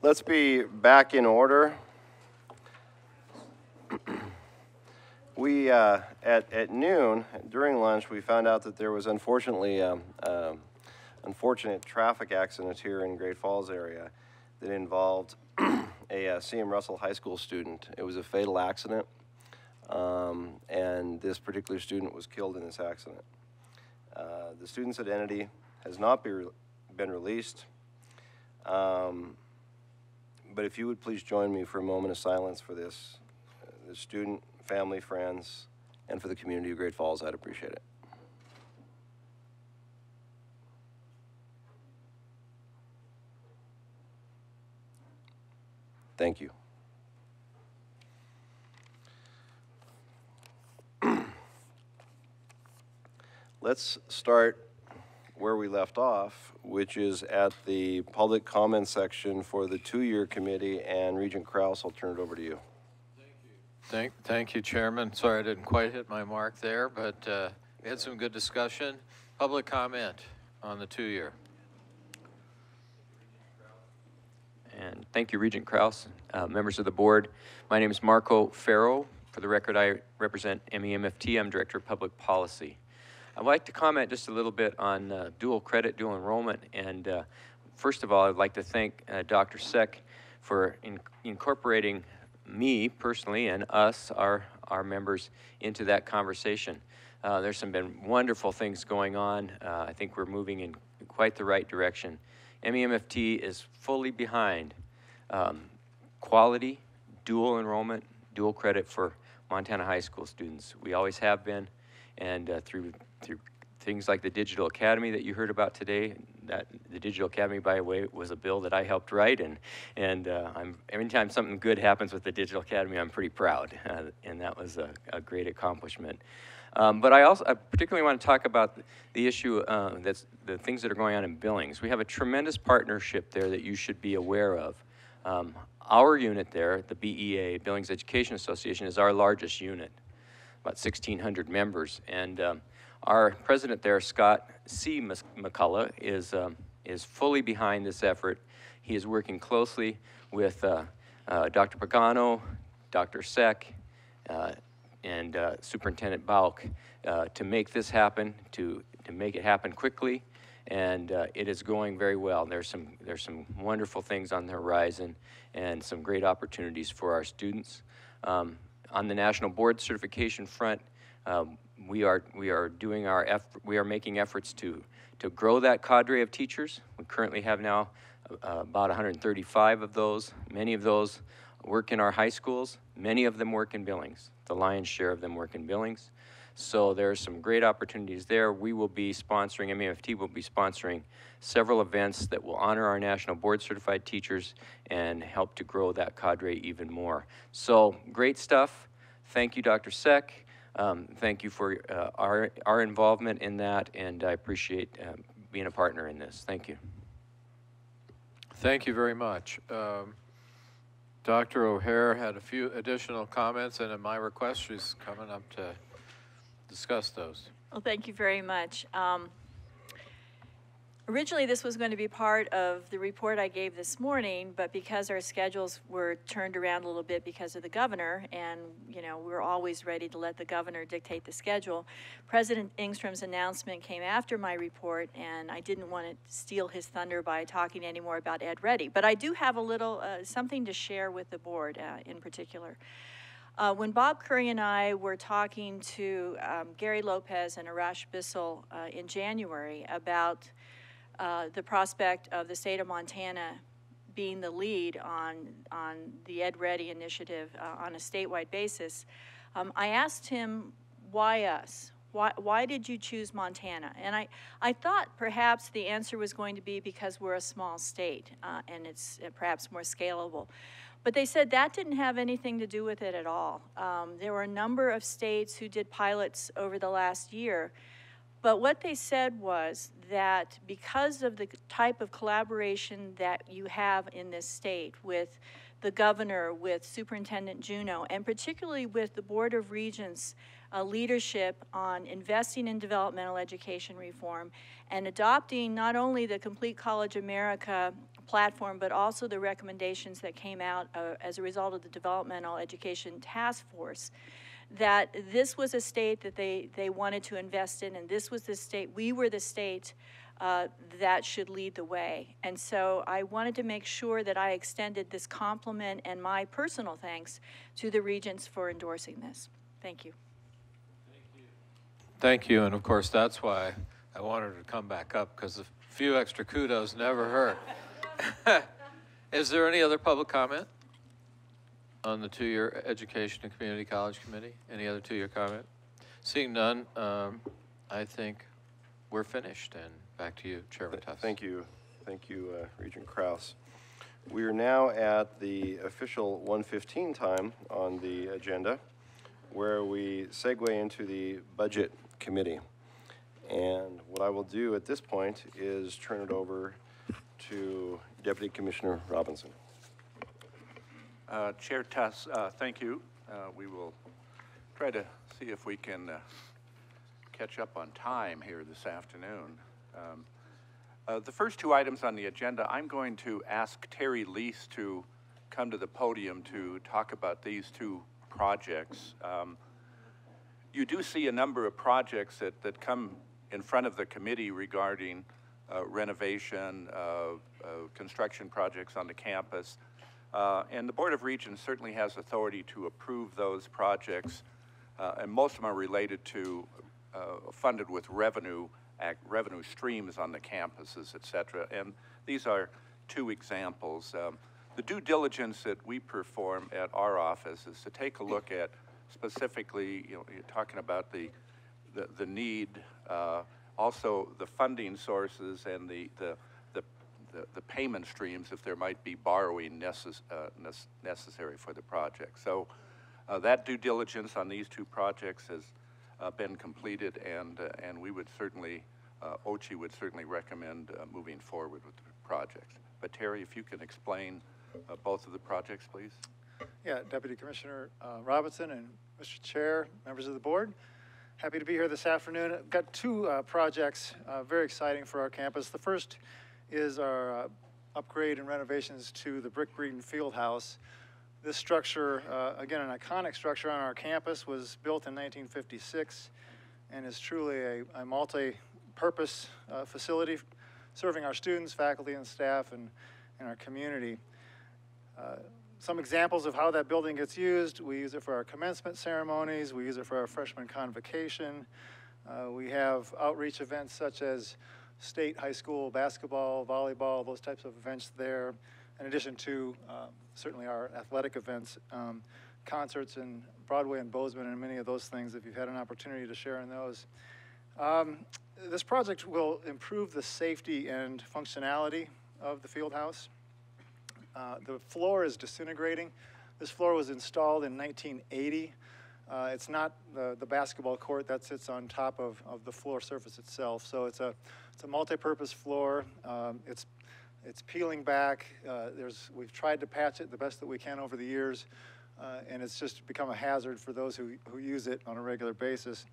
Let's be back in order. We, at noon, during lunch, we found out that there was unfortunately unfortunate traffic accident here in Great Falls area that involved a CM Russell High School student. It was a fatal accident, and this particular student was killed in this accident. The student's identity has not been released, but if you would please join me for a moment of silence for this, the student, family, friends, and for the community of Great Falls, I'd appreciate it. Thank you. Let's start where we left off, which is at the public comment section for the two-year committee, and Regent Krause, I'll turn it over to you. Thank you, Chairman. Sorry I didn't quite hit my mark there, but we had some good discussion. Public comment on the two-year. And thank you, Regent Krause, members of the board. My name is Marco Farrow. For the record, I represent MEMFT. I'm Director of Public Policy. I'd like to comment just a little bit on dual credit, dual enrollment. And first of all, I'd like to thank Dr. Seck for incorporating me personally and us, our members, into that conversation. There's been wonderful things going on. I think we're moving in quite the right direction. MEMFT is fully behind quality, dual enrollment, dual credit for Montana high school students. We always have been, and through things like the Digital Academy that you heard about today. The Digital Academy, by the way, was a bill that I helped write, and every time something good happens with the Digital Academy, I'm pretty proud, and that was a great accomplishment. But I particularly want to talk about the issue that's the things that are going on in Billings. We have a tremendous partnership there that you should be aware of. Our unit there, the BEA, Billings Education Association, is our largest unit, about 1,600 members, and our president there, Scott C. McCullough, is fully behind this effort. He is working closely with Dr. Pagano, Dr. Seck, and Superintendent Bauk to make this happen, to make it happen quickly, and it is going very well. There's some wonderful things on the horizon and some great opportunities for our students. On the national board certification front, we are making efforts to grow that cadre of teachers. We currently have now about 135 of those. Many of those work in our high schools. Many of them work in Billings. The lion's share of them work in Billings. So there's some great opportunities there. We will be sponsoring, MEMFT will be sponsoring several events that will honor our national board certified teachers and help to grow that cadre even more. So great stuff. Thank you, Dr. Seck. Thank you for our involvement in that, and I appreciate being a partner in this. Thank you. Thank you very much. Dr. O'Hare had a few additional comments, and at my request, she's coming up to discuss those. Well, thank you very much. Originally, this was going to be part of the report I gave this morning, but because our schedules were turned around a little bit because of the governor, and we're always ready to let the governor dictate the schedule, President Ingstrom's announcement came after my report, and I didn't want to steal his thunder by talking any more about Ed Ready. But I do have a little something to share with the board in particular. When Bob Curry and I were talking to Gary Lopez and Arash Bissell in January about the prospect of the state of Montana being the lead on the Ed Ready initiative on a statewide basis, I asked him, why us? Why did you choose Montana? And I thought perhaps the answer was going to be because we're a small state and it's perhaps more scalable. But they said that didn't have anything to do with it at all. There were a number of states who did pilots over the last year. But what they said was that because of the type of collaboration that you have in this state with the governor, with Superintendent Juneau, and particularly with the Board of Regents leadership on investing in developmental education reform and adopting not only the Complete College America platform, but also the recommendations that came out as a result of the Developmental Education Task Force, that this was a state that they wanted to invest in, and this was the state, we were the state that should lead the way. And so I wanted to make sure that I extended this compliment and my personal thanks to the Regents for endorsing this. Thank you. Thank you, and of course, that's why I wanted her to come back up, because a few extra kudos never hurt. Is there any other public comment on the two-year Education and Community College Committee? Any other two-year comment? Seeing none, I think we're finished, and back to you, Chairman Tufts. Thank you, Regent Kraus. We are now at the official 1:15 time on the agenda, where we segue into the Budget Committee. And what I will do at this point is turn it over to Deputy Commissioner Robinson. Chair Tuss, thank you. We will try to see if we can catch up on time here this afternoon. The first two items on the agenda, I'm going to ask Terry Lease to come to the podium to talk about these two projects. You do see a number of projects that come in front of the committee regarding renovation, construction projects on the campus. And the Board of Regents certainly has authority to approve those projects, and most of them are related to funded with revenue streams on the campuses, et cetera. And these are two examples. The due diligence that we perform at our office is to take a look at specifically, you're talking about the need, also the funding sources and the payment streams if there might be borrowing necessary for the project. So that due diligence on these two projects has been completed, and we would certainly, OCHI would certainly recommend moving forward with the projects. But Terry, if you can explain both of the projects, please. Yeah, Deputy Commissioner Robinson and Mr. Chair, members of the board, happy to be here this afternoon. I've got two projects very exciting for our campus. The first is our upgrade and renovations to the Brick Breeden Fieldhouse. This structure, again, an iconic structure on our campus, was built in 1956 and is truly a multi-purpose facility serving our students, faculty, and staff, and our community. Some examples of how that building gets used: we use it for our commencement ceremonies, we use it for our freshman convocation, we have outreach events such as state high school basketball, volleyball, those types of events there, in addition to certainly our athletic events, concerts in Broadway and Bozeman, and many of those things, if you've had an opportunity to share in those. This project will improve the safety and functionality of the field house. The floor is disintegrating. This floor was installed in 1980. It's not the basketball court that sits on top of the floor surface itself. So it's a multi-purpose floor. It's peeling back. We've tried to patch it the best that we can over the years, and it's just become a hazard for those who use it on a regular basis.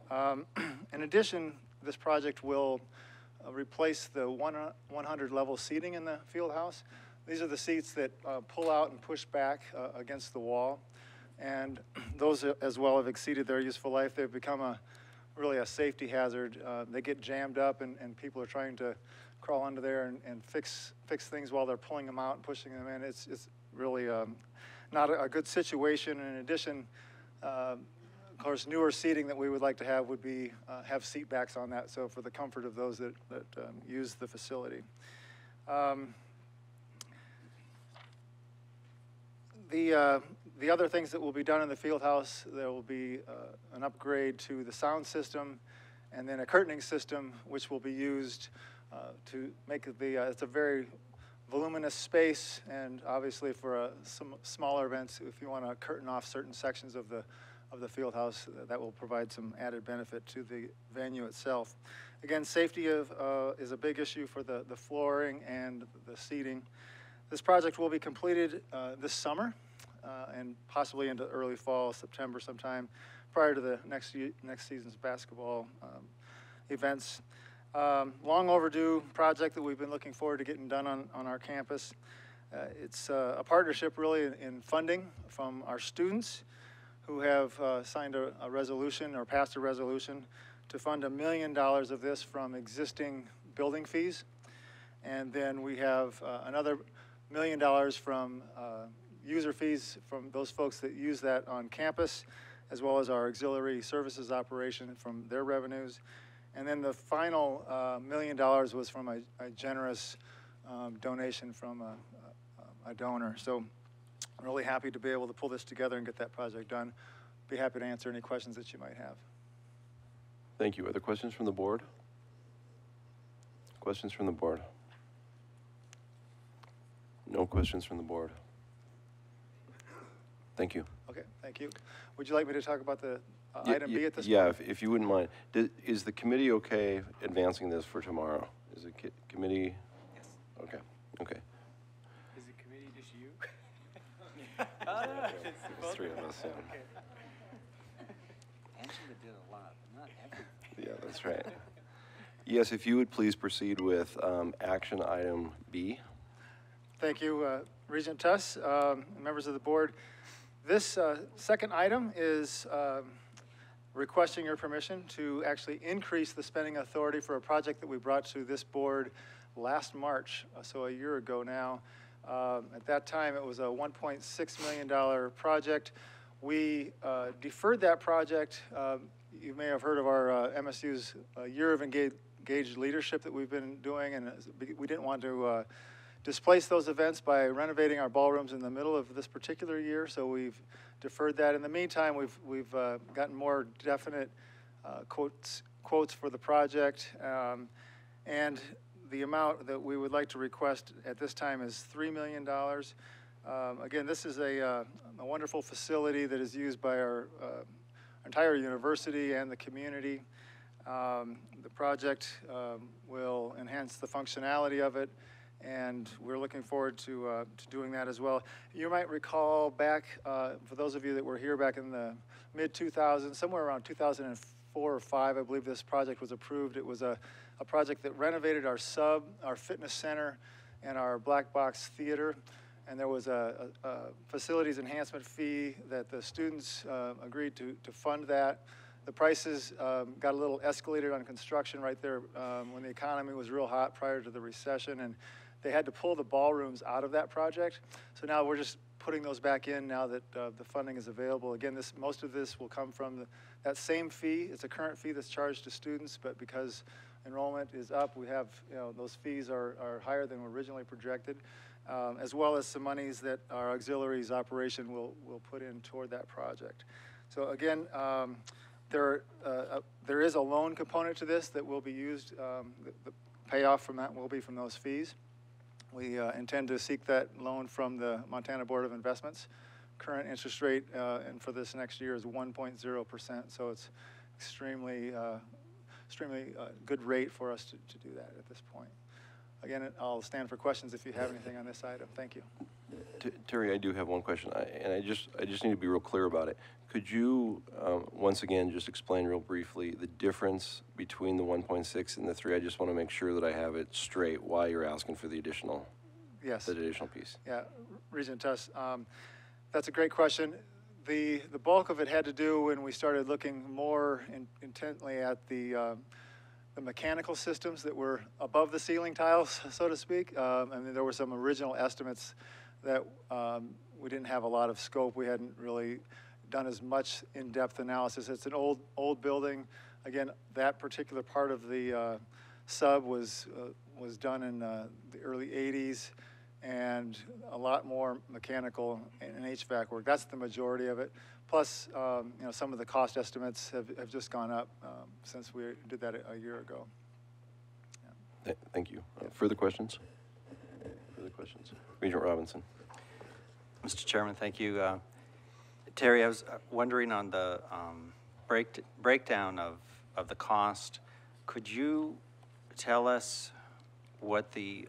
In addition, this project will replace the 100 level seating in the field house. These are the seats that pull out and push back against the wall, and those as well have exceeded their useful life. They've become really a safety hazard. They get jammed up, and people are trying to crawl under there and fix things while they're pulling them out and pushing them in. It's really not a good situation. In addition, of course, newer seating that we would like to have would be have seat backs on that, so for the comfort of those that use the facility. The other things that will be done in the field house, there will be an upgrade to the sound system, and then a curtaining system which will be used to make it's a very voluminous space, and obviously for some smaller events, if you want to curtain off certain sections of the field house, that will provide some added benefit to the venue itself. Again, safety is a big issue for the flooring and the seating. This project will be completed this summer and possibly into early fall, September sometime, prior to the next season's basketball events. Long overdue project that we've been looking forward to getting done on our campus. It's a partnership really in funding from our students who have signed a resolution or passed a resolution to fund $1 million of this from existing building fees. And then we have another $1 million from user fees from those folks that use that on campus, as well as our auxiliary services operation from their revenues. And then the final $1 million was from a generous donation from a donor. So I'm really happy to be able to pull this together and get that project done. Be happy to answer any questions that you might have. Thank you. Other questions from the board? Questions from the board? No questions from the board. Thank you. Okay, thank you. Would you like me to talk about the Yeah, item B at this yeah, point? if you wouldn't mind. Is the committee okay advancing this for tomorrow? Is the committee? Yes. Okay, okay. Is the committee just you? There's three of us, yeah. Angela did a lot, but not everything. Yeah, that's right. Yes, if you would please proceed with action item B. Thank you, Regent Tuss, members of the board. This second item is requesting your permission to actually increase the spending authority for a project that we brought to this board last March, so a year ago now. At that time, it was a $1.6 million project. We deferred that project. You may have heard of our MSU's year of engaged leadership that we've been doing, and we didn't want to displace those events by renovating our ballrooms in the middle of this particular year, so we've deferred that. In the meantime, we've gotten more definite quotes for the project, and the amount that we would like to request at this time is $3 million. Again, this is a wonderful facility that is used by our entire university and the community. The project will enhance the functionality of it, and we're looking forward to doing that as well. You might recall back, for those of you that were here back in the mid-2000s, somewhere around 2004 or 5, I believe this project was approved. It was a project that renovated our sub, our fitness center, and our black box theater. And there was a facilities enhancement fee that the students agreed to fund that. The prices got a little escalated on construction right there when the economy was real hot prior to the recession, and they had to pull the ballrooms out of that project. So now we're just putting those back in now that the funding is available. Again, most of this will come from that same fee. It's a current fee that's charged to students, but because enrollment is up, we have, those fees are higher than were originally projected, as well as some monies that our auxiliaries operation will put in toward that project. So again, there is a loan component to this that will be used. The payoff from that will be from those fees. We intend to seek that loan from the Montana Board of Investments. Current interest rate and for this next year is 1.0%, so it's extremely good rate for us to do that at this point. Again, I'll stand for questions if you have anything on this item. Thank you. Terry, I do have one question, and I just need to be real clear about it. Could you, once again, just explain real briefly the difference between the 1.6 and the 3? I just want to make sure that I have it straight, why you're asking for the additional, Yes. the additional piece. Yeah, Regent Tuss, that's a great question. The bulk of it had to do when we started looking more intently at the mechanical systems that were above the ceiling tiles, so to speak. I mean, there were some original estimates that we didn't have a lot of scope. We hadn't really done as much in-depth analysis. It's an old building. Again, that particular part of the sub was done in the early 80s, and a lot more mechanical and HVAC work. That's the majority of it. Plus, some of the cost estimates have just gone up since we did that a year ago. Yeah. Thank you. Further questions? Further questions? Regent Robinson. Mr. Chairman, thank you. Terry, I was wondering on the breakdown of the cost, could you tell us what the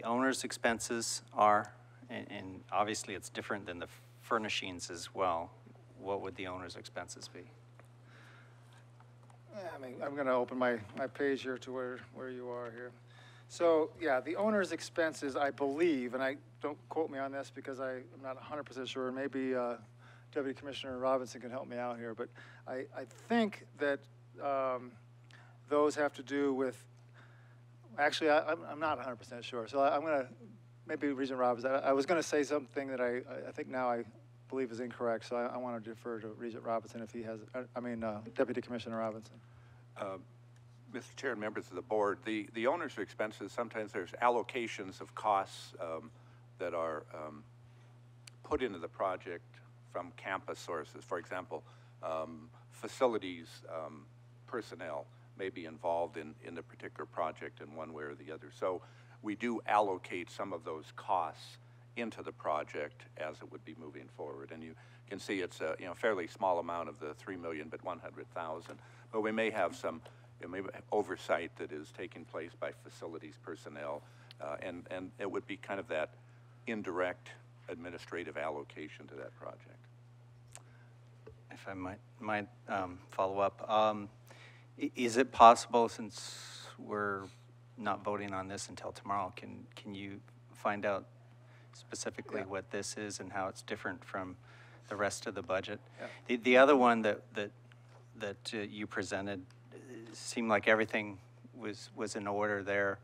owner's expenses are? And obviously it's different than the furnishings as well. What would the owner's expenses be? I mean, I'm going to open my page here to where you are here. So, yeah, the owner's expenses, I believe, and don't quote me on this because I'm not 100% sure, maybe Deputy Commissioner Robinson can help me out here, but I think that those have to do with, actually, I'm not 100% sure, so I'm going to, maybe Regent Robinson, I was going to say something that I think now I believe is incorrect, so I want to defer to Regent Robinson if he has, Deputy Commissioner Robinson. Mr. Chair and members of the board, the owner's expenses, sometimes there's allocations of costs that are put into the project from campus sources. For example, facilities personnel may be involved in the particular project in one way or the other. So we do allocate some of those costs into the project as it would be moving forward. And you can see it's a fairly small amount of the 3 million, but 100,000. But we may have some maybe oversight that is taking place by facilities personnel, and it would be kind of that indirect administrative allocation to that project. If I might follow up, is it possible, since we're not voting on this until tomorrow, can you find out specifically what this is and how it's different from the rest of the budget? Yeah. The other one that you presented seemed like everything was in order there.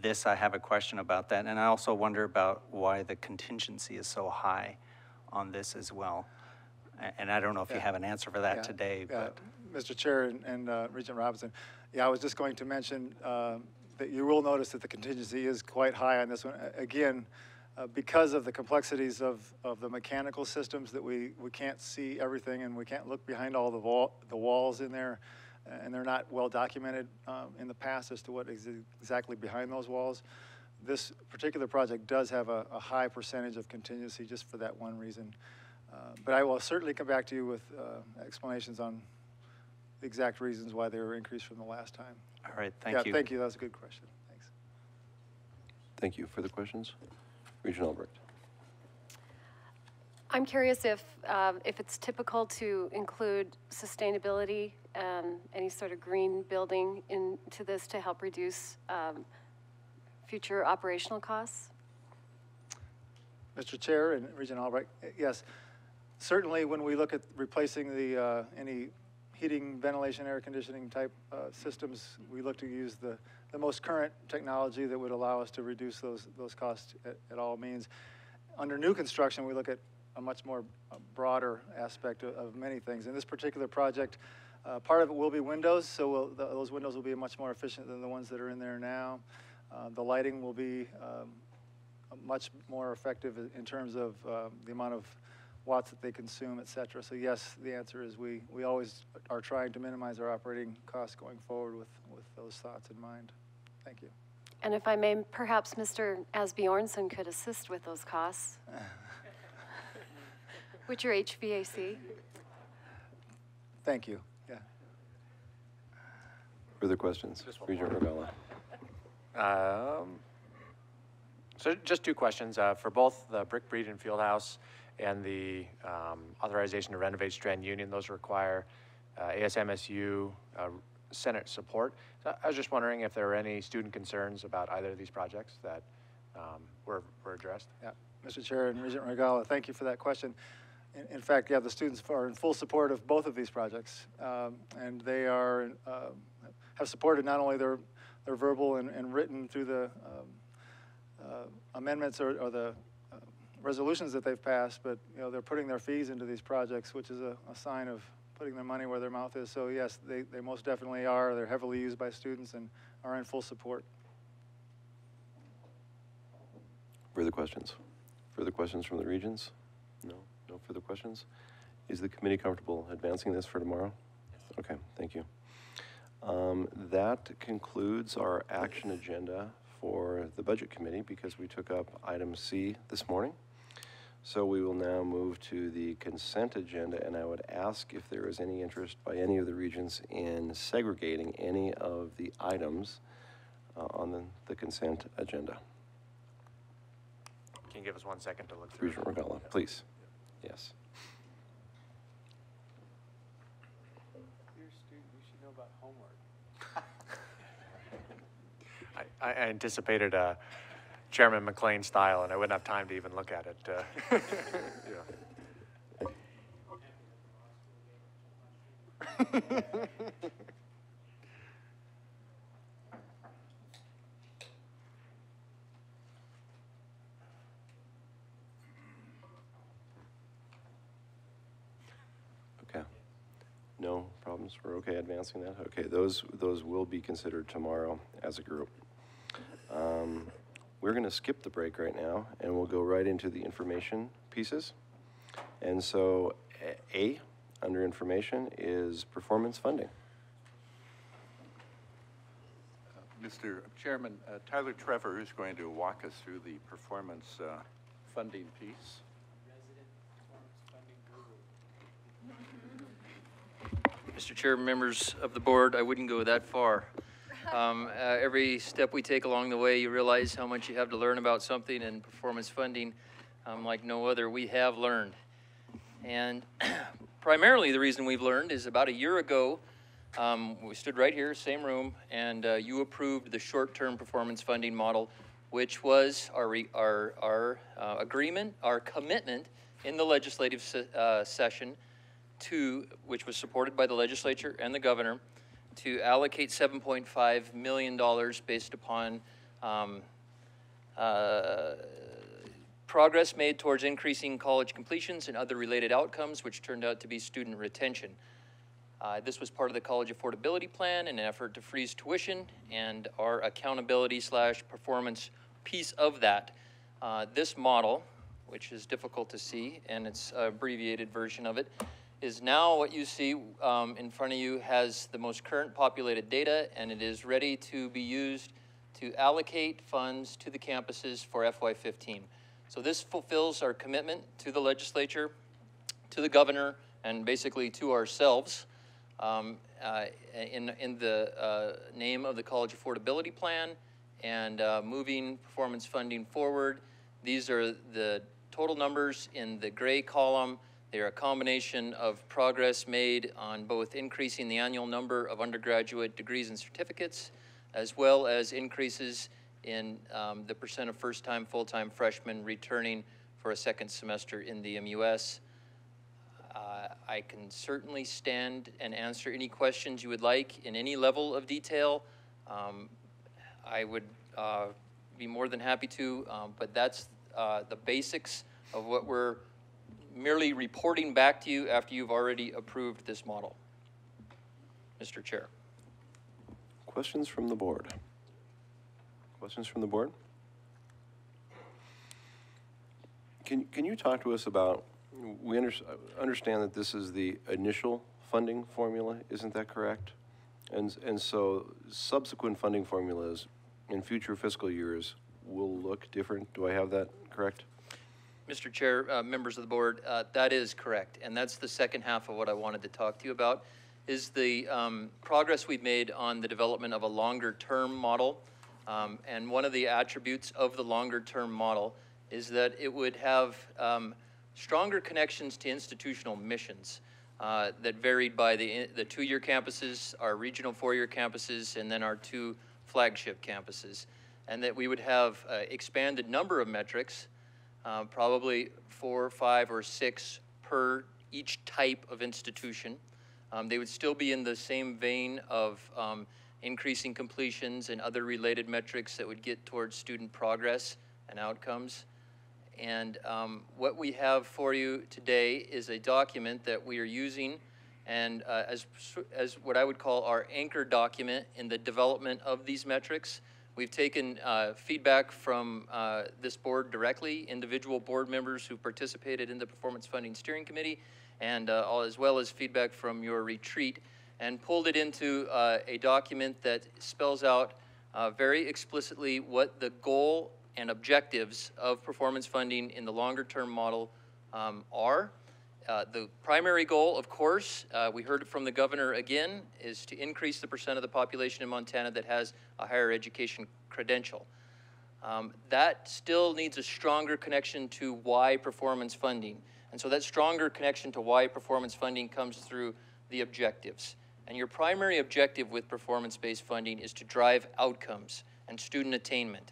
This, I have a question about that, and I also wonder about why the contingency is so high on this as well. And I don't know if you have an answer for that today. But Mr. Chair and Regent Robinson, I was just going to mention that you will notice that the contingency is quite high on this one. Again, because of the complexities of the mechanical systems, that we can't see everything and we can't look behind all the walls in there, and they're not well documented in the past as to what is exactly behind those walls. This particular project does have a high percentage of contingency just for that one reason. But I will certainly come back to you with explanations on the exact reasons why they were increased from the last time. All right, thank you. Thank you, that was a good question. Thanks. Thank you. Further questions? Regent Albrecht. I'm curious if it's typical to include sustainability, any sort of green building into this to help reduce future operational costs? Mr. Chair and Regent Albrecht, yes. Certainly when we look at replacing the any heating, ventilation, air conditioning type systems, we look to use the most current technology that would allow us to reduce those costs at all means. Under new construction, we look at a much more broader aspect of many things. In this particular project, part of it will be windows, so those windows will be much more efficient than the ones that are in there now. The lighting will be much more effective in terms of the amount of watts that they consume, et cetera. So yes, the answer is we always are trying to minimize our operating costs going forward with those thoughts in mind. Thank you. And if I may, perhaps Mr. Asbjornson could assist with those costs. With your HVAC. Thank you. Yeah. Further questions? Regent Regala. So just two questions. For both the Brick Breed and Fieldhouse and the authorization to renovate Strand Union, those require ASMSU Senate support. So I was just wondering if there were any student concerns about either of these projects that were addressed. Yeah, Mr. Chair and Regent Regala, thank you for that question. In fact, the students are in full support of both of these projects, and they are have supported not only their verbal and written through the amendments or the resolutions that they've passed, but they're putting their fees into these projects, which is a sign of putting their money where their mouth is. So yes, they most definitely are. They're heavily used by students and are in full support. Further questions? Further questions from the Regents? No? No further questions? Is the committee comfortable advancing this for tomorrow? Yes. Okay, thank you. That concludes our action agenda for the Budget Committee because we took up item C this morning. So we will now move to the consent agenda, and I would ask if there is any interest by any of the Regents in segregating any of the items on the consent agenda. Can you give us 1 second to look through? Regent Regala, please. Yes. student, you should know about homework. I anticipated Chairman McLean style, and I wouldn't have time to even look at it. Okay. No problems? We're okay advancing that? Okay, those will be considered tomorrow as a group. We're going to skip the break right now, and we'll go right into the information pieces. And so A, under information, is performance funding. Mr. Chairman, Tyler Trevor is going to walk us through the performance funding piece. Mr. Chair, members of the board, I wouldn't go that far. Every step we take along the way, you realize how much you have to learn about something, and performance funding, like no other, we have learned. And primarily the reason we've learned is about a year ago, we stood right here, same room, and you approved the short-term performance funding model, which was our agreement, our commitment in the legislative session which was supported by the legislature and the governor, to allocate $7.5 million based upon progress made towards increasing college completions and other related outcomes, which turned out to be student retention. This was part of the college affordability plan in an effort to freeze tuition and our accountability / performance piece of that. This model, which is difficult to see, and it's an abbreviated version of it, is now what you see in front of you, has the most current populated data, and it is ready to be used to allocate funds to the campuses for FY15. So this fulfills our commitment to the legislature, to the governor, and basically to ourselves in the name of the college affordability plan and moving performance funding forward. These are the total numbers in the gray column. They are a combination of progress made on both increasing the annual number of undergraduate degrees and certificates, as well as increases in the percent of first-time, full-time freshmen returning for a second semester in the MUS. I can certainly stand and answer any questions you would like in any level of detail. I would be more than happy to, but that's the basics of what we're merely reporting back to you after you've already approved this model. Mr. Chair. Questions from the board? Questions from the board? Can you talk to us about, we understand that this is the initial funding formula, isn't that correct? And so subsequent funding formulas in future fiscal years will look different. Do I have that correct? Mr. Chair, members of the board, that is correct. And that's the second half of what I wanted to talk to you about, is the progress we've made on the development of a longer-term model. And one of the attributes of the longer-term model is that it would have stronger connections to institutional missions that varied by the two-year campuses, our regional four-year campuses, and then our two flagship campuses. And that we would have expanded number of metrics, probably 4, 5, or 6 per each type of institution. They would still be in the same vein of increasing completions and other related metrics that would get towards student progress and outcomes. And what we have for you today is a document that we are using and as what I would call our anchor document in the development of these metrics. We've taken feedback from this board directly, individual board members who participated in the Performance Funding Steering Committee, and as well as feedback from your retreat, and pulled it into a document that spells out very explicitly what the goal and objectives of performance funding in the longer-term model are. The primary goal, of course, we heard it from the governor again, is to increase the percent of the population in Montana that has a higher education credential. That still needs a stronger connection to why performance funding. And so that stronger connection to why performance funding comes through the objectives. And your primary objective with performance-based funding is to drive outcomes and student attainment.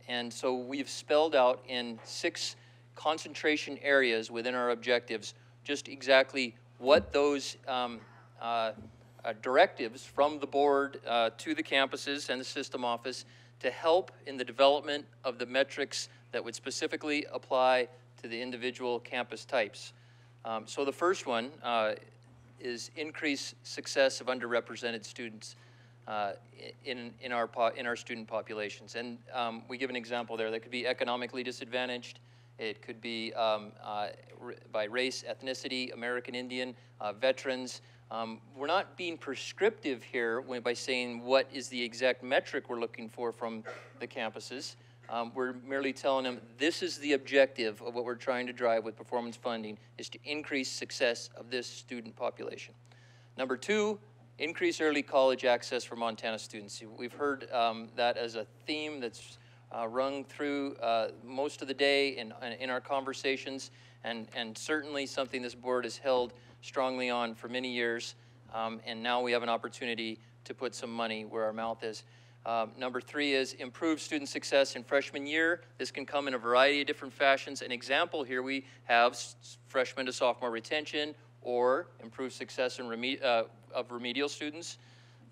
And so we've spelled out in 6 concentration areas within our objectives just exactly what those directives from the board to the campuses and the system office to help in the development of the metrics that would specifically apply to the individual campus types. So the first one is increase success of underrepresented students in our student populations. And we give an example there. That could be economically disadvantaged. It could be by race, ethnicity, American Indian, veterans. We're not being prescriptive here by saying what is the exact metric we're looking for from the campuses. We're merely telling them this is the objective of what we're trying to drive with performance funding, is to increase success of this student population. Number 2, increase early college access for Montana students. We've heard that as a theme that's rung through most of the day in our conversations, and certainly something this board has held strongly on for many years, and now we have an opportunity to put some money where our mouth is. Number 3 is improve student success in freshman year. This can come in a variety of different fashions. An example here, we have freshman to sophomore retention, or improve success in of remedial students.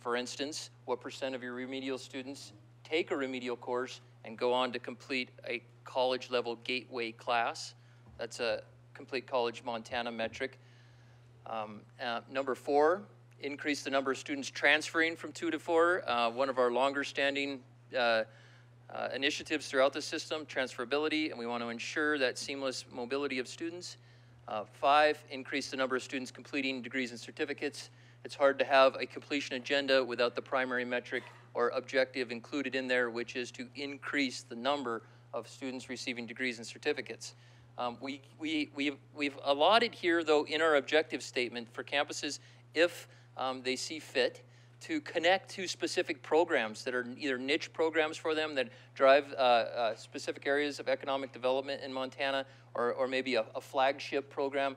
For instance, what % of your remedial students take a remedial course and go on to complete a college level gateway class? That's a Complete College Montana metric. Number 4, increase the number of students transferring from 2 to 4. One of our longer standing initiatives throughout the system, transferability, and we want to ensure that seamless mobility of students. 5, increase the number of students completing degrees and certificates. It's hard to have a completion agenda without the primary metric or objective included in there, which is to increase the number of students receiving degrees and certificates. We've allotted here, though, in our objective statement for campuses, if they see fit, to connect to specific programs that are either niche programs for them that drive specific areas of economic development in Montana, or maybe a flagship program.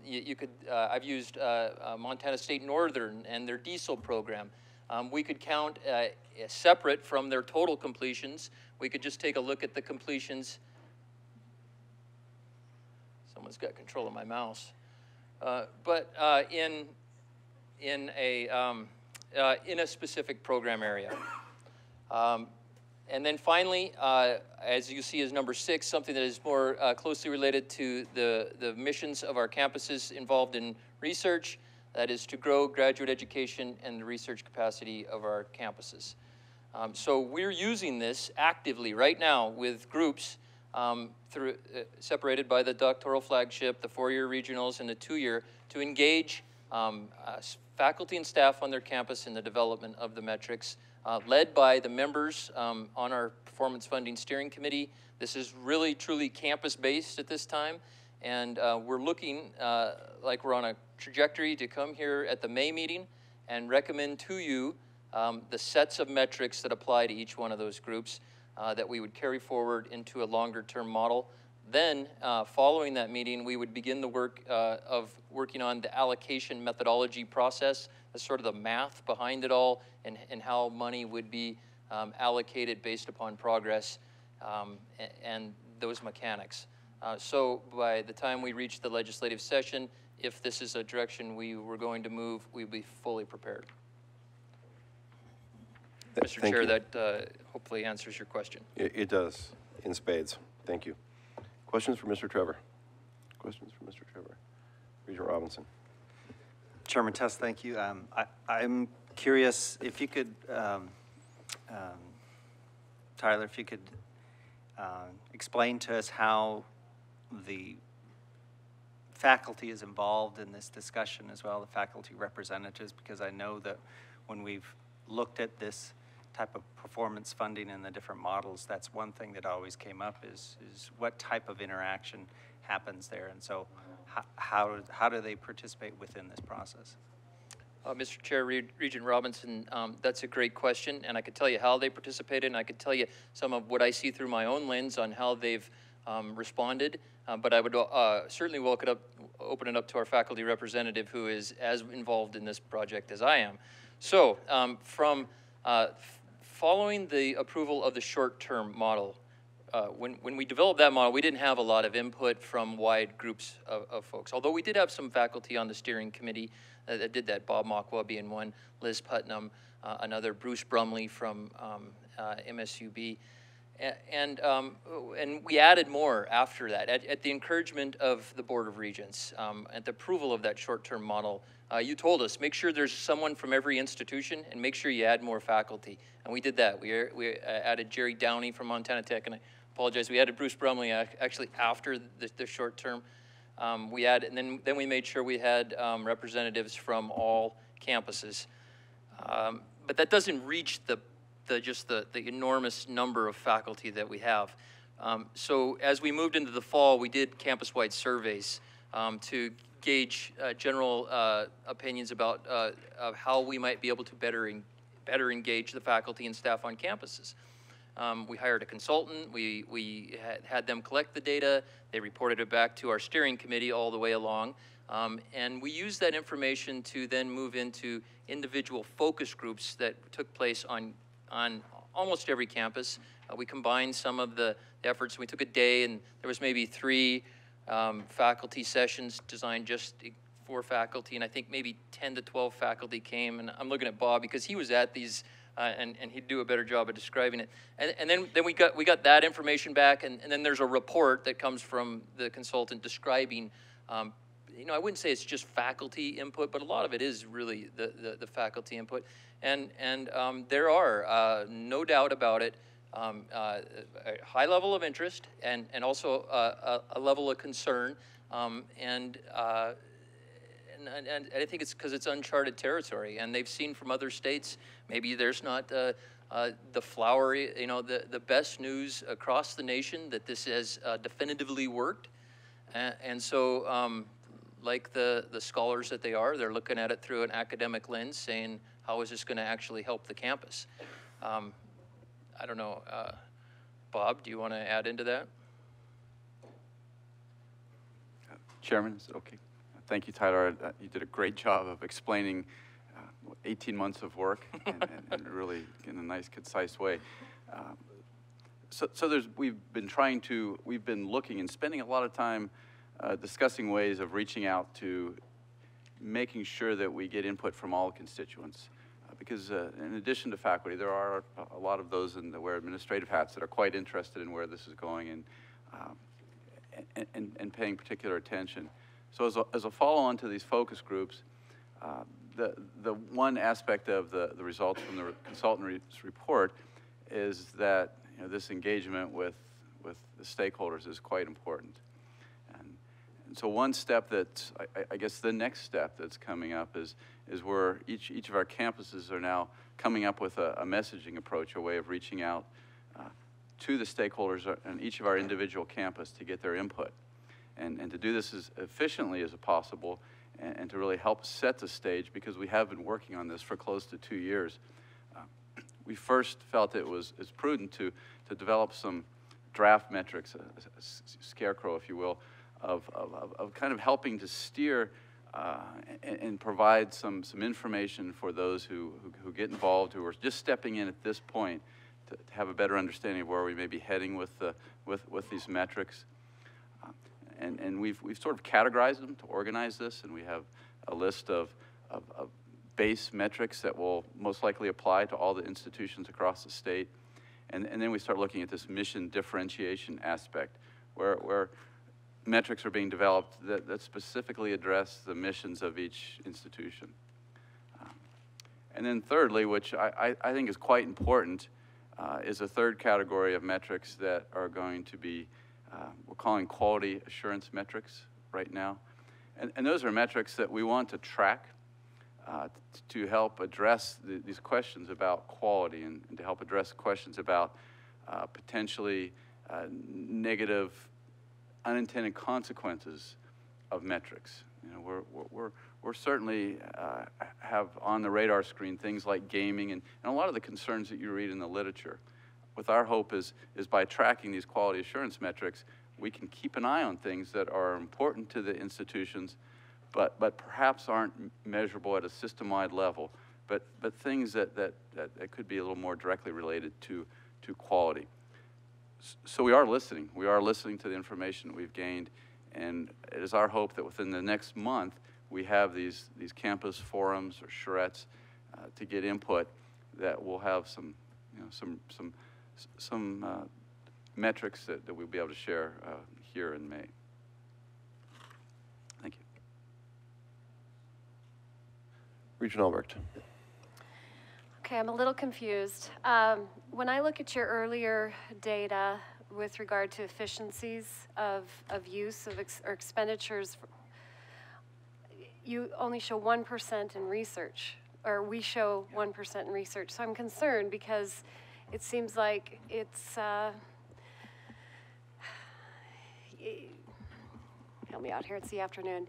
You could, I've used Montana State Northern and their diesel program. We could count separate from their total completions. We could just take a look at the completions. Someone's got control of my mouse. In a specific program area. And then finally, as you see as number 6, something that is more closely related to the missions of our campuses involved in research, that is to grow graduate education and the research capacity of our campuses. So we're using this actively right now with groups separated by the doctoral flagship, the 4-year regionals, and the 2-year to engage faculty and staff on their campus in the development of the metrics, led by the members on our Performance Funding Steering Committee. This is really, truly campus-based at this time, and we're looking like we're on a trajectory to come here at the May meeting and recommend to you the sets of metrics that apply to each one of those groups that we would carry forward into a longer-term model. Then, following that meeting, we would begin the work of working on the allocation methodology process, that's sort of the math behind it all, and how money would be allocated based upon progress and those mechanics. So by the time we reach the legislative session, if this is a direction we were going to move, we'd be fully prepared. Mr. Thank Chair, you. that hopefully answers your question. It does, in spades. Thank you. Questions for Mr. Trevor? Questions for Mr. Trevor? Regent Robinson. Chairman Test, thank you. I'm curious if you could, Tyler, if you could explain to us how the faculty is involved in this discussion as well, the faculty representatives, because I know that when we've looked at this type of performance funding and the different models, that's one thing that always came up is what type of interaction happens there, and so how do they participate within this process? Mr. Chair, Regent Robinson, that's a great question, and I could tell you how they participated, and I could tell you some of what I see through my own lens on how they've responded, but I would certainly open it up to our faculty representative who is as involved in this project as I am. So following the approval of the short-term model, when we developed that model, we didn't have a lot of input from wide groups of folks, although we did have some faculty on the steering committee that did that. Bob Mockwell being one, Liz Putnam, another, Bruce Brumley from MSUB. And we added more after that. At the encouragement of the Board of Regents, at the approval of that short-term model, you told us, make sure there's someone from every institution and make sure you add more faculty. And we did that. We added Jerry Downey from Montana Tech, and I apologize, we added Bruce Brumley actually after the short term. We added, and then we made sure we had representatives from all campuses. But that doesn't reach the enormous number of faculty that we have. So as we moved into the fall, we did campus-wide surveys to gauge general opinions about of how we might be able to better engage the faculty and staff on campuses. We hired a consultant. We had them collect the data. They reported it back to our steering committee all the way along. And we used that information to then move into individual focus groups that took place on almost every campus. We combined some of the efforts. We took a day, and there was maybe 3 faculty sessions designed just for faculty, and I think maybe 10 to 12 faculty came. And I'm looking at Bob because he was at these, and he'd do a better job of describing it. And then we got that information back, and then there's a report that comes from the consultant describing. You know, I wouldn't say it's just faculty input, but a lot of it is really the faculty input. And there are, no doubt about it, a high level of interest and also a level of concern. And I think it's because it's uncharted territory, and they've seen from other states, maybe there's not the flowery, you know, the best news across the nation that this has definitively worked. And so, like the scholars that they are, they're looking at it through an academic lens, saying, how is this going to actually help the campus? I don't know. Bob, do you want to add into that? Chairman, is it okay? Thank you, Tyler. You did a great job of explaining 18 months of work and really in a nice, concise way. So we've been looking and spending a lot of time discussing ways of reaching out to making sure that we get input from all constituents. Because in addition to faculty, there are a lot of those that wear administrative hats that are quite interested in where this is going and paying particular attention. So as a follow-on to these focus groups, the one aspect of the results from the consultant's report is that, you know, this engagement with the stakeholders is quite important. And so one step that's, I guess the next step that's coming up is where each of our campuses are now coming up with a messaging approach, a way of reaching out to the stakeholders on each of our individual campus to get their input. And to do this as efficiently as possible and to really help set the stage, because we have been working on this for close to 2 years. We first felt it was prudent to develop some draft metrics, a scarecrow, if you will, of kind of helping to steer and provide some information for those who get involved, who are just stepping in at this point to have a better understanding of where we may be heading with these metrics. And we've sort of categorized them to organize this, and we have a list of base metrics that will most likely apply to all the institutions across the state. And then we start looking at this mission differentiation aspect, where metrics are being developed that specifically address the missions of each institution. And then thirdly, which I think is quite important, is a third category of metrics that are going to be, we're calling quality assurance metrics right now. And those are metrics that we want to track to help address these questions about quality and to help address questions about potentially negative unintended consequences of metrics. You know, we're certainly have on the radar screen things like gaming and a lot of the concerns that you read in the literature. With our hope is by tracking these quality assurance metrics, we can keep an eye on things that are important to the institutions, but perhaps aren't measurable at a system-wide level, but things that could be a little more directly related to quality. So we are listening. We are listening to the information that we've gained, and it is our hope that within the next month we have these campus forums or charrettes to get input that will have some metrics that we'll be able to share here in May. Thank you. Regent Albrecht. Okay, I'm a little confused. When I look at your earlier data with regard to efficiencies of use of or expenditures, you only show 1% in research, or we show 1% in research. So I'm concerned because it seems like it's, help me out here, it's the afternoon.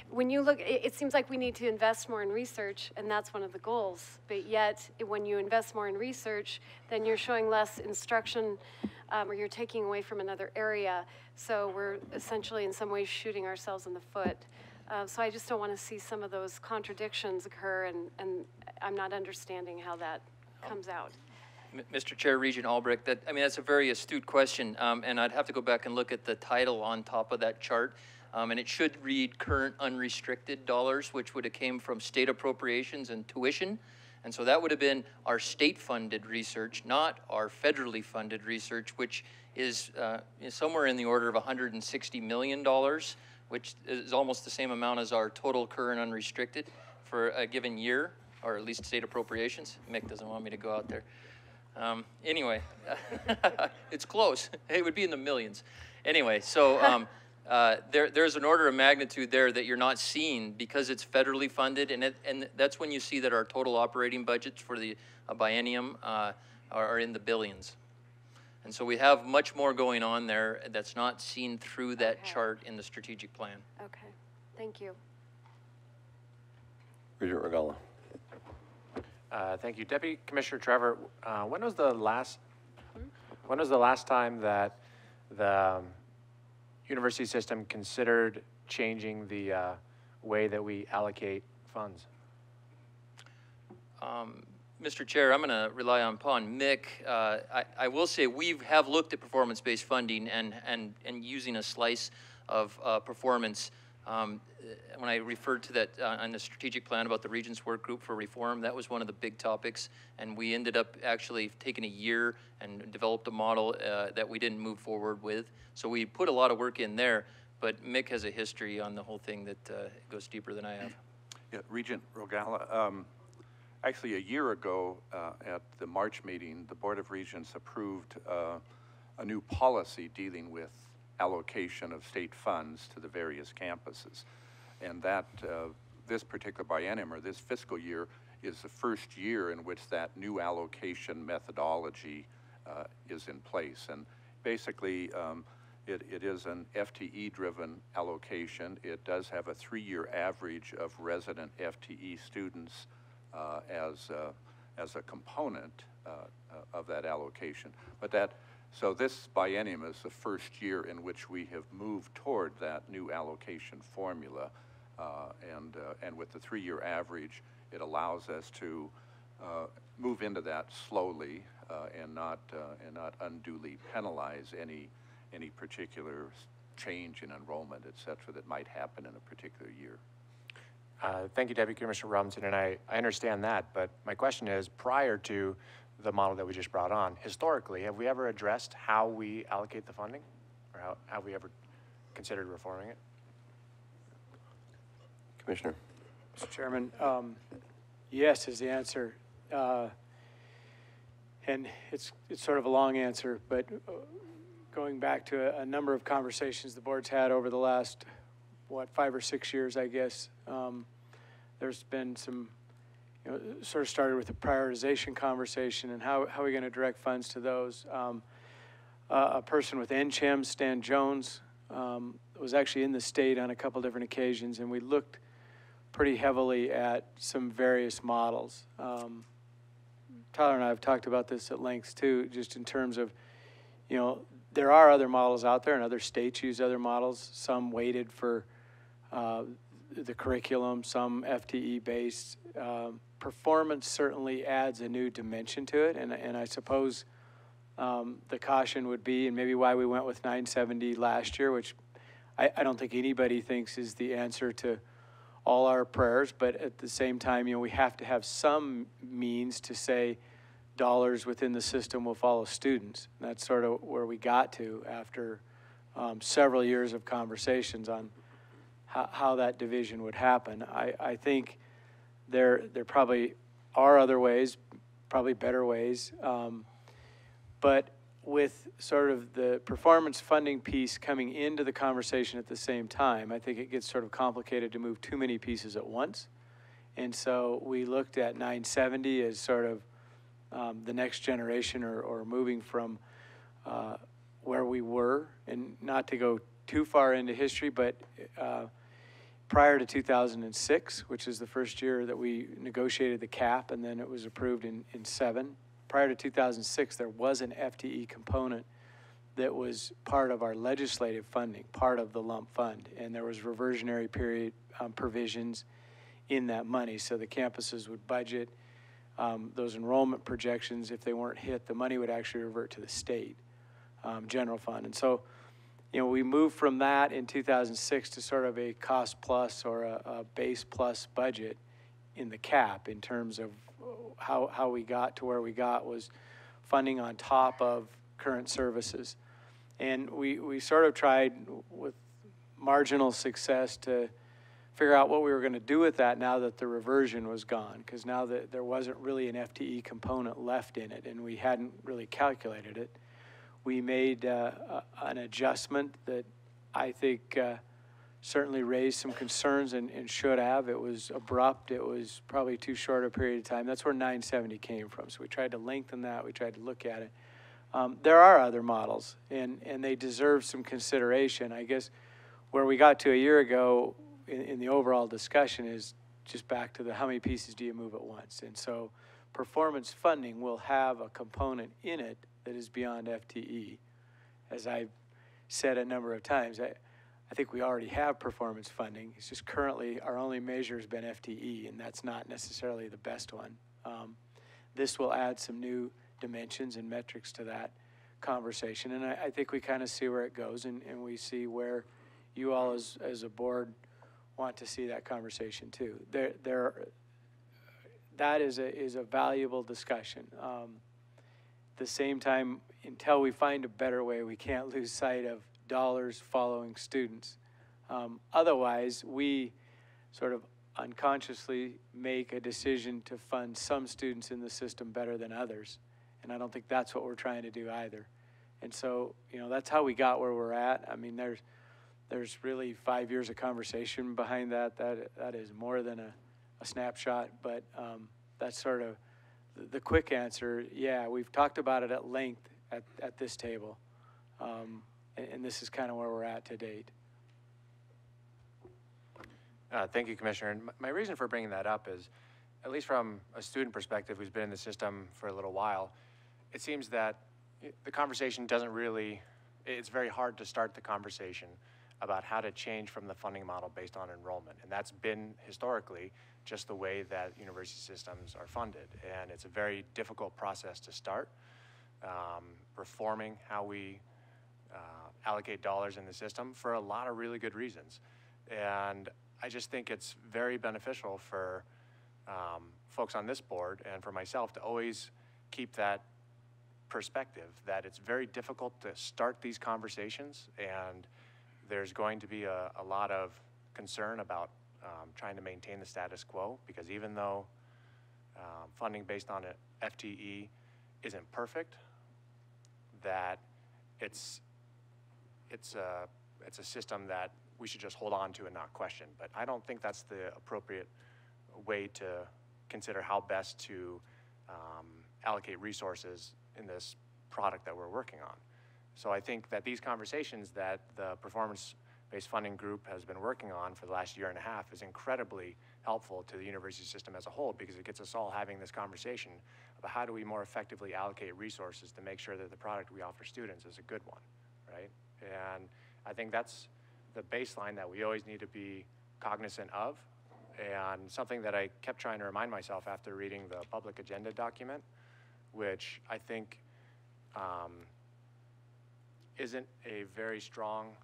When you look, it seems like we need to invest more in research, and that's one of the goals. But yet, when you invest more in research, then you're showing less instruction, or you're taking away from another area. So we're essentially, in some ways, shooting ourselves in the foot. So I just don't want to see some of those contradictions occur, and I'm not understanding how that comes out. Mr. Chair, Regent Albrecht, that's a very astute question, and I'd have to go back and look at the title on top of that chart. And it should read current unrestricted dollars, which would have came from state appropriations and tuition. And so that would have been our state-funded research, not our federally funded research, which is somewhere in the order of $160 million, which is almost the same amount as our total current unrestricted for a given year, or at least state appropriations. Mick doesn't want me to go out there. Anyway, it's close. It would be in the millions. Anyway, so there's an order of magnitude there that you're not seeing because it's federally funded, and that's when you see that our total operating budgets for the biennium are in the billions. And so we have much more going on there that's not seen through that chart in the strategic plan. Okay, thank you. Regent Regala. Thank you. Deputy Commissioner Trevor, when was the last time that the university system considered changing the way that we allocate funds? Mr. Chair, I'm going to rely upon Mick. I will say we have looked at performance-based funding and using a slice of performance. When I referred to that on the strategic plan about the Regents work group for reform, that was one of the big topics, and we ended up actually taking a year and developed a model that we didn't move forward with. So we put a lot of work in there, but Mick has a history on the whole thing that goes deeper than I have. Yeah, Regent Rogala, actually a year ago at the March meeting, the Board of Regents approved a new policy dealing with allocation of state funds to the various campuses. And that this particular biennium, or this fiscal year, is the first year in which that new allocation methodology is in place. And basically, it is an FTE-driven allocation. It does have a 3-year average of resident FTE students as a component of that allocation. But so this biennium is the first year in which we have moved toward that new allocation formula, and with the 3-year average, it allows us to move into that slowly and not unduly penalize any particular change in enrollment, et cetera, that might happen in a particular year. Thank you, Deputy Commissioner Robinson, and I understand that, but my question is, prior to the model that we just brought on, historically, have we ever addressed how we allocate the funding? Or have we ever considered reforming it? Commissioner. Mr. Chairman, yes is the answer. And it's sort of a long answer, but going back to a number of conversations the board's had over the last, 5 or 6 years, I guess, there's been some, sort of started with a prioritization conversation and how are we going to direct funds to those. A person with NCHEM, Stan Jones, was actually in the state on a couple different occasions, and we looked pretty heavily at some various models. Tyler and I have talked about this at length too, just in terms of, there are other models out there, and other states use other models, some weighted for the curriculum, some FTE-based. Performance certainly adds a new dimension to it, and I suppose the caution would be, and maybe why we went with 970 last year, which I don't think anybody thinks is the answer to all our prayers, but at the same time, we have to have some means to say dollars within the system will follow students. And that's sort of where we got to after several years of conversations on how that division would happen. I think there probably are other ways, probably better ways, but with sort of the performance funding piece coming into the conversation at the same time, I think it gets sort of complicated to move too many pieces at once. And so we looked at 970 as sort of the next generation, or moving from where we were, and not to go too far into history, but prior to 2006, which is the first year that we negotiated the cap, and then it was approved in 7. Prior to 2006, there was an FTE component that was part of our legislative funding, part of the lump fund, and there was reversionary period provisions in that money. So the campuses would budget those enrollment projections. If they weren't hit, the money would actually revert to the state general fund. And so, we moved from that in 2006 to sort of a cost plus or a base plus budget in the cap, in terms of how we got to where we got was funding on top of current services. And we sort of tried with marginal success to figure out what we were going to do with that now that the reversion was gone, because now that there wasn't really an FTE component left in it and we hadn't really calculated it. We made an adjustment that I think certainly raised some concerns and should have. It was abrupt. It was probably too short a period of time. That's where 970 came from. So we tried to lengthen that. We tried to look at it. There are other models, and they deserve some consideration. I guess where we got to a year ago in the overall discussion is just back to the how many pieces do you move at once. And so performance funding will have a component in it that is beyond FTE. As I've said a number of times, I think we already have performance funding. It's just currently our only measure has been FTE, and that's not necessarily the best one. This will add some new dimensions and metrics to that conversation, and I think we kind of see where it goes, and we see where you all as a board want to see that conversation too. That is a valuable discussion. At the same time, until we find a better way, we can't lose sight of dollars following students. Otherwise, we sort of unconsciously make a decision to fund some students in the system better than others. And I don't think that's what we're trying to do either. And so, that's how we got where we're at. I mean, there's really 5 years of conversation behind that. That is more than a snapshot, but that's sort of the quick answer. Yeah, we've talked about it at length at this table. And this is kind of where we're at to date. Thank you, Commissioner. And my reason for bringing that up is, at least from a student perspective who's been in the system for a little while, it seems that the conversation doesn't really, it's very hard to start the conversation about how to change from the funding model based on enrollment. And that's been historically just the way that university systems are funded. And it's a very difficult process to start, reforming how we allocate dollars in the system for a lot of really good reasons. And I just think it's very beneficial for folks on this board and for myself to always keep that perspective that it's very difficult to start these conversations, and there's going to be a lot of concern about trying to maintain the status quo, because even though funding based on an FTE isn't perfect, that it's a system that we should just hold on to and not question. But I don't think that's the appropriate way to consider how best to allocate resources in this product that we're working on. So I think that these conversations that the performance-based funding group has been working on for the last year and a half is incredibly helpful to the university system as a whole, because it gets us all having this conversation about how do we more effectively allocate resources to make sure that the product we offer students is a good one. right? And I think that's the baseline that we always need to be cognizant of, and something that I kept trying to remind myself after reading the public agenda document, which I think isn't a very strong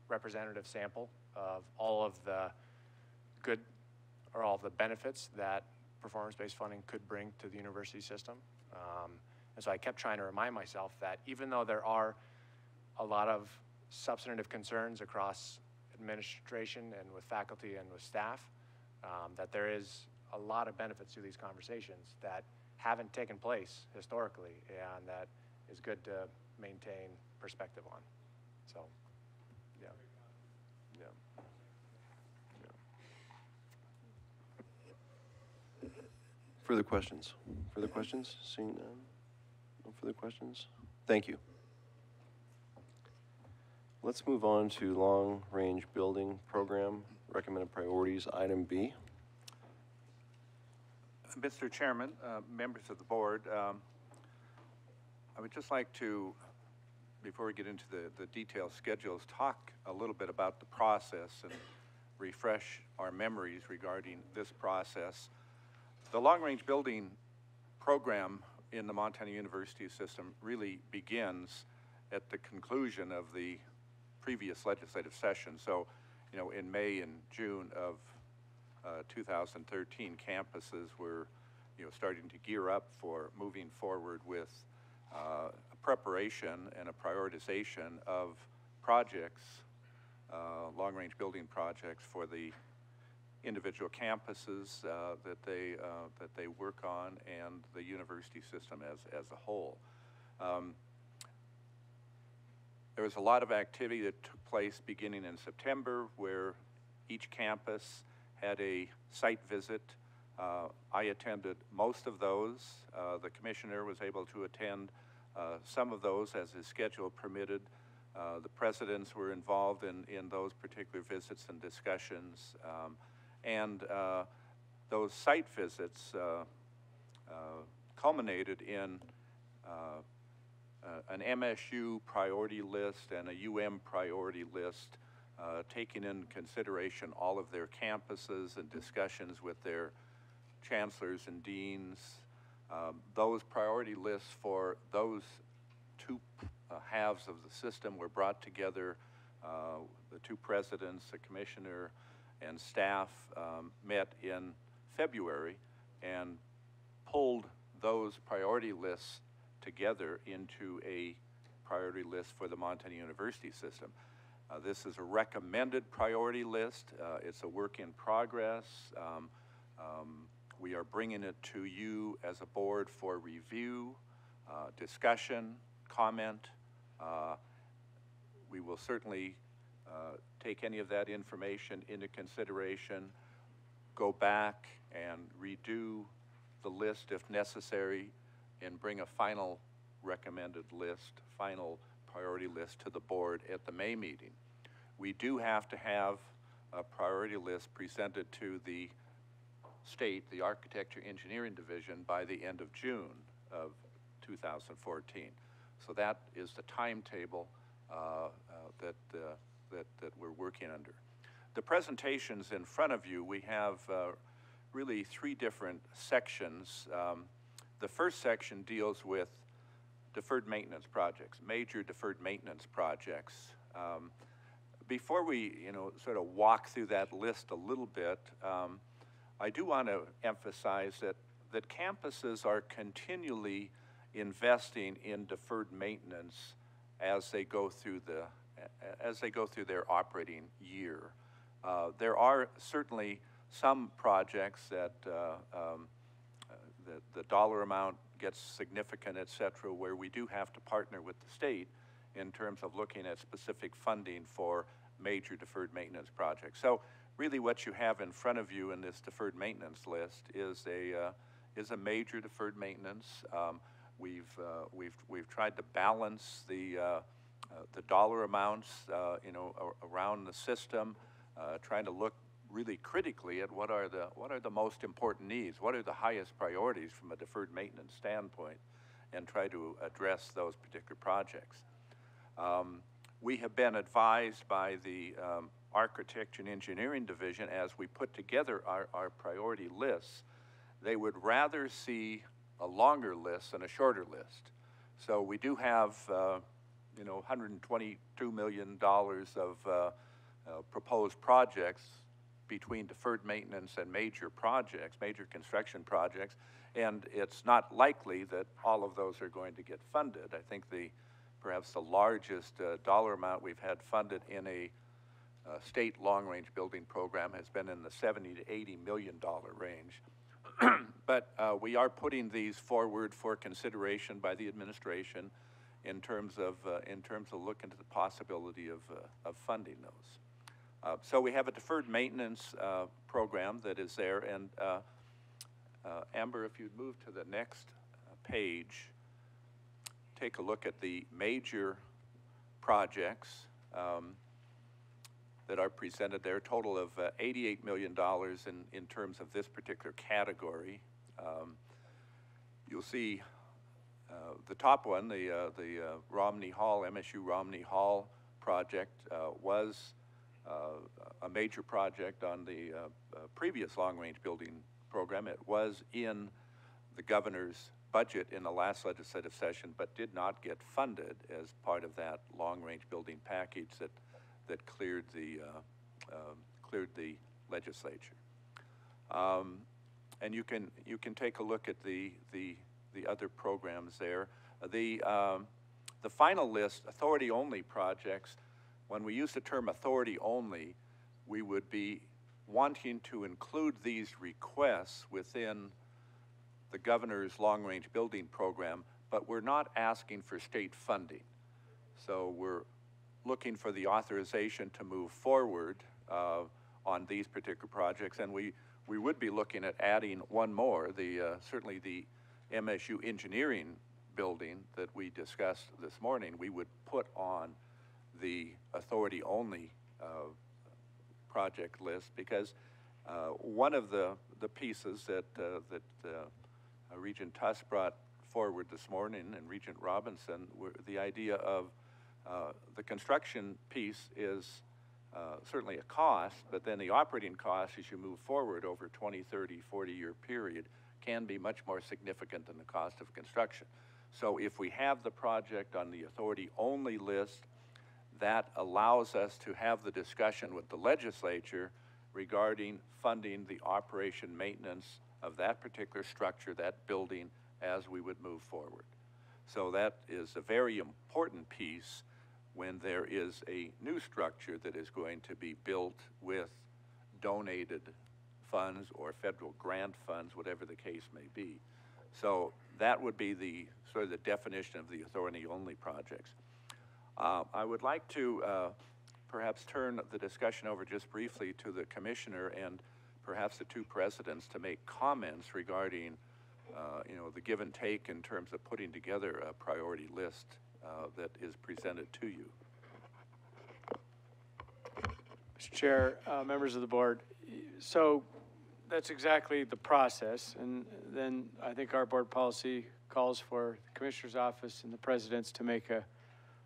representative sample of all of the good or all of the benefits that performance-based funding could bring to the university system. And so I kept trying to remind myself that even though there are a lot of substantive concerns across administration and with faculty and with staff, that there is a lot of benefits to these conversations that haven't taken place historically, and that is good to maintain perspective on. So, yeah. Yeah. Further questions? Further questions? Seeing none? No further questions? Thank you. Let's move on to long-range building program recommended priorities, item B. Mr. Chairman, members of the board, I would just like to, before we get into the detailed schedules, talk a little bit about the process and refresh our memories regarding this process. The long-range building program in the Montana University system really begins at the conclusion of the previous legislative session. So, you know, in May and June of 2013, campuses were, you know, starting to gear up for moving forward with a preparation and a prioritization of projects, long-range building projects for the individual campuses that they work on, and the university system as a whole. There was a lot of activity that took place beginning in September, where each campus had a site visit. I attended most of those. The commissioner was able to attend some of those as his schedule permitted. The presidents were involved in those particular visits and discussions. And those site visits culminated in an MSU priority list and a UM priority list, taking in consideration all of their campuses and discussions with their chancellors and deans. Those priority lists for those two halves of the system were brought together. The two presidents, the commissioner, and staff met in February and pulled those priority lists together into a priority list for the Montana University system. This is a recommended priority list. It's a work in progress. We are bringing it to you as a board for review, discussion, comment. We will certainly take any of that information into consideration, go back and redo the list if necessary, and bring a final recommended list, final priority list to the board at the May meeting. We do have to have a priority list presented to the state, the Architecture Engineering Division, by the end of June of 2014. So that is the timetable that we're working under. The presentations in front of you, we have really three different sections. The first section deals with deferred maintenance projects, major deferred maintenance projects. Before we, sort of walk through that list a little bit, I do want to emphasize that campuses are continually investing in deferred maintenance as they go through their operating year. There are certainly some projects that the dollar amount gets significant, et cetera, where we do have to partner with the state in terms of looking at specific funding for major deferred maintenance projects. So really what you have in front of you in this deferred maintenance list is a major deferred maintenance. We've tried to balance the dollar amounts, around the system, trying to look really critically at what are the most important needs, what are the highest priorities from a deferred maintenance standpoint, and try to address those particular projects. we have been advised by the Architecture and Engineering Division as we put together our priority lists, they would rather see a longer list than a shorter list. So we do have, you know, $122 million of proposed projects between deferred maintenance and major projects, major construction projects, and it's not likely that all of those are going to get funded. I think perhaps the largest dollar amount we've had funded in a state long-range building program has been in the $70 to $80 million range. But we are putting these forward for consideration by the administration in terms of looking into the possibility of funding those. So we have a deferred maintenance program that is there, and Amber, if you'd move to the next page, take a look at the major projects that are presented there, a total of $88 million in terms of this particular category. You'll see the top one, the Romney Hall, MSU Romney Hall project was a major project on the previous long-range building program. It was in the governor's budget in the last legislative session, but did not get funded as part of that long-range building package that cleared the legislature. And you can take a look at the other programs there. The final list, authority-only projects. When we use the term authority-only, we would be wanting to include these requests within the governor's long-range building program, but we're not asking for state funding. So we're looking for the authorization to move forward on these particular projects, and we would be looking at adding one more, certainly the MSU engineering building that we discussed this morning. We would put on the authority-only project list, because one of the pieces that Regent Tuss brought forward this morning and Regent Robinson were the idea of the construction piece is certainly a cost, but then the operating cost as you move forward over 20, 30, 40-year period can be much more significant than the cost of construction. So if we have the project on the authority-only list, that allows us to have the discussion with the legislature regarding funding the operation maintenance of that particular structure, that building, as we would move forward. So that is a very important piece when there is a new structure that is going to be built with donated funds or federal grant funds, whatever the case may be. So that would be the sort of the definition of the authority-only projects. I would like to perhaps turn the discussion over just briefly to the commissioner and perhaps the two presidents to make comments regarding you know, the give and take in terms of putting together a priority list that is presented to you. Mr. Chair, members of the board, so that's exactly the process, and then I think our board policy calls for the Commissioner's Office and the President's to make a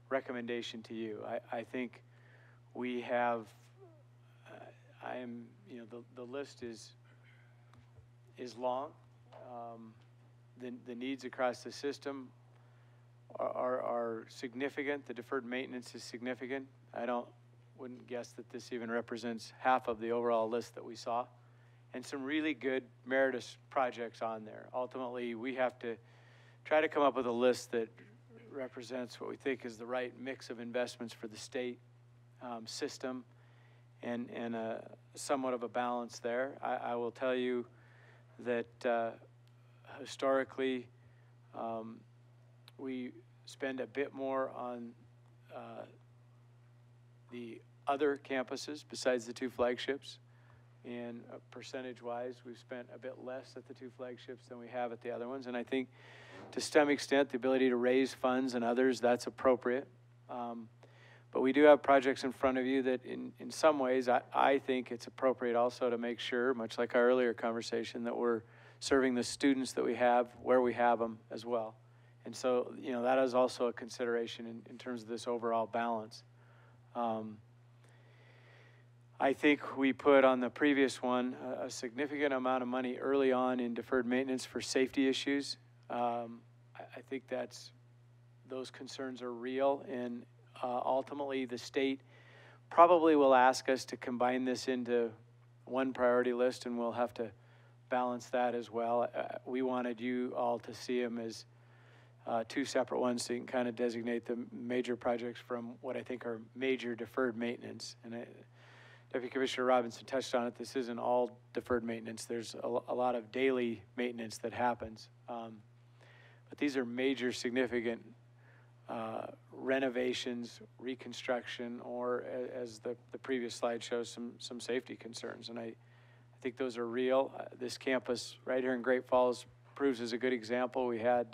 recommendation to you. I think we have, you know, the list is long. The needs across the system are significant. The deferred maintenance is significant. Wouldn't guess that this even represents half of the overall list that we saw. And some really good meritorious projects on there. Ultimately, we have to try to come up with a list that represents what we think is the right mix of investments for the state system and somewhat of a balance there. I will tell you that historically, we spend a bit more on the other campuses besides the two flagships. And percentage-wise, we've spent a bit less at the two flagships than we have at the other ones. And I think to some extent, the ability to raise funds and others, that's appropriate. But we do have projects in front of you that in some ways, I think it's appropriate also to make sure, much like our earlier conversation, that we're serving the students that we have where we have them as well. And so, you know, that is also a consideration in terms of this overall balance. I think we put on the previous one a significant amount of money early on in deferred maintenance for safety issues. I think those concerns are real, and ultimately the state probably will ask us to combine this into one priority list, and we'll have to balance that as well. We wanted you all to see them as two separate ones, so you can kind of designate the major projects from what I think are major deferred maintenance. And Deputy Commissioner Robinson touched on it. This isn't all deferred maintenance. There's a lot of daily maintenance that happens. But these are major, significant renovations, reconstruction, or as the previous slide shows, some safety concerns. And I think those are real. This campus right here in Great Falls proves as a good example. We had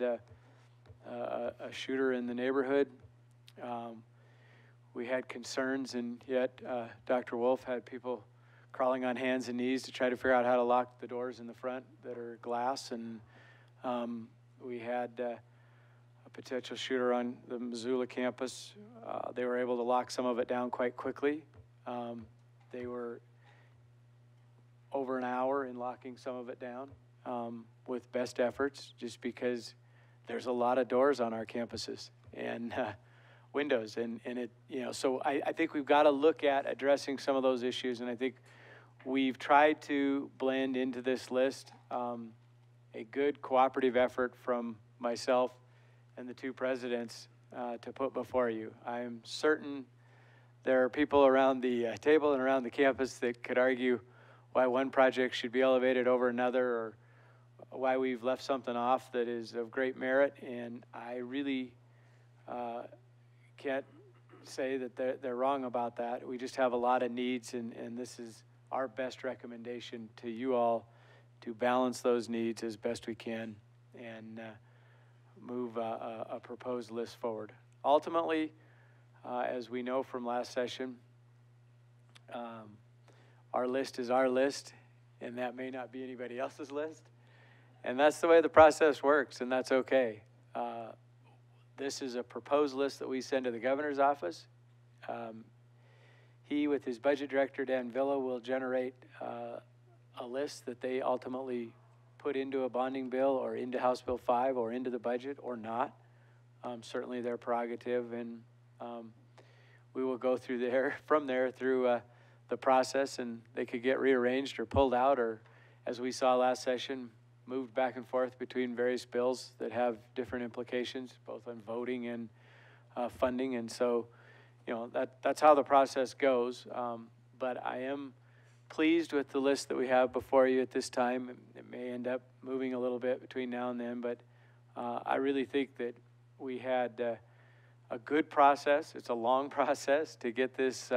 a shooter in the neighborhood. We had concerns, and yet Dr. Wolf had people crawling on hands and knees to try to figure out how to lock the doors in the front that are glass. And we had a potential shooter on the Missoula campus. They were able to lock some of it down quite quickly. They were over an hour in locking some of it down with best efforts, just because there's a lot of doors on our campuses and windows, and it, so I think we've got to look at addressing some of those issues, and I think we've tried to blend into this list a good cooperative effort from myself and the two presidents to put before you. I'm certain there are people around the table and around the campus that could argue why one project should be elevated over another, or why we've left something off that is of great merit, and I really can't say that they're wrong about that. We just have a lot of needs, and this is our best recommendation to you all to balance those needs as best we can and move a proposed list forward. Ultimately, as we know from last session, our list is our list, and that may not be anybody else's list. And that's the way the process works, and that's okay. This is a proposed list that we send to the governor's office. He, with his budget director, Dan Villa, will generate a list that they ultimately put into a bonding bill or into House Bill 5 or into the budget or not. Certainly their prerogative, and we will go through from there through the process, and they could get rearranged or pulled out, or, as we saw last session, moved back and forth between various bills that have different implications, both on voting and funding. And so, that's how the process goes. But I am pleased with the list that we have before you at this time. It may end up moving a little bit between now and then, but I really think that we had a good process. It's a long process to get this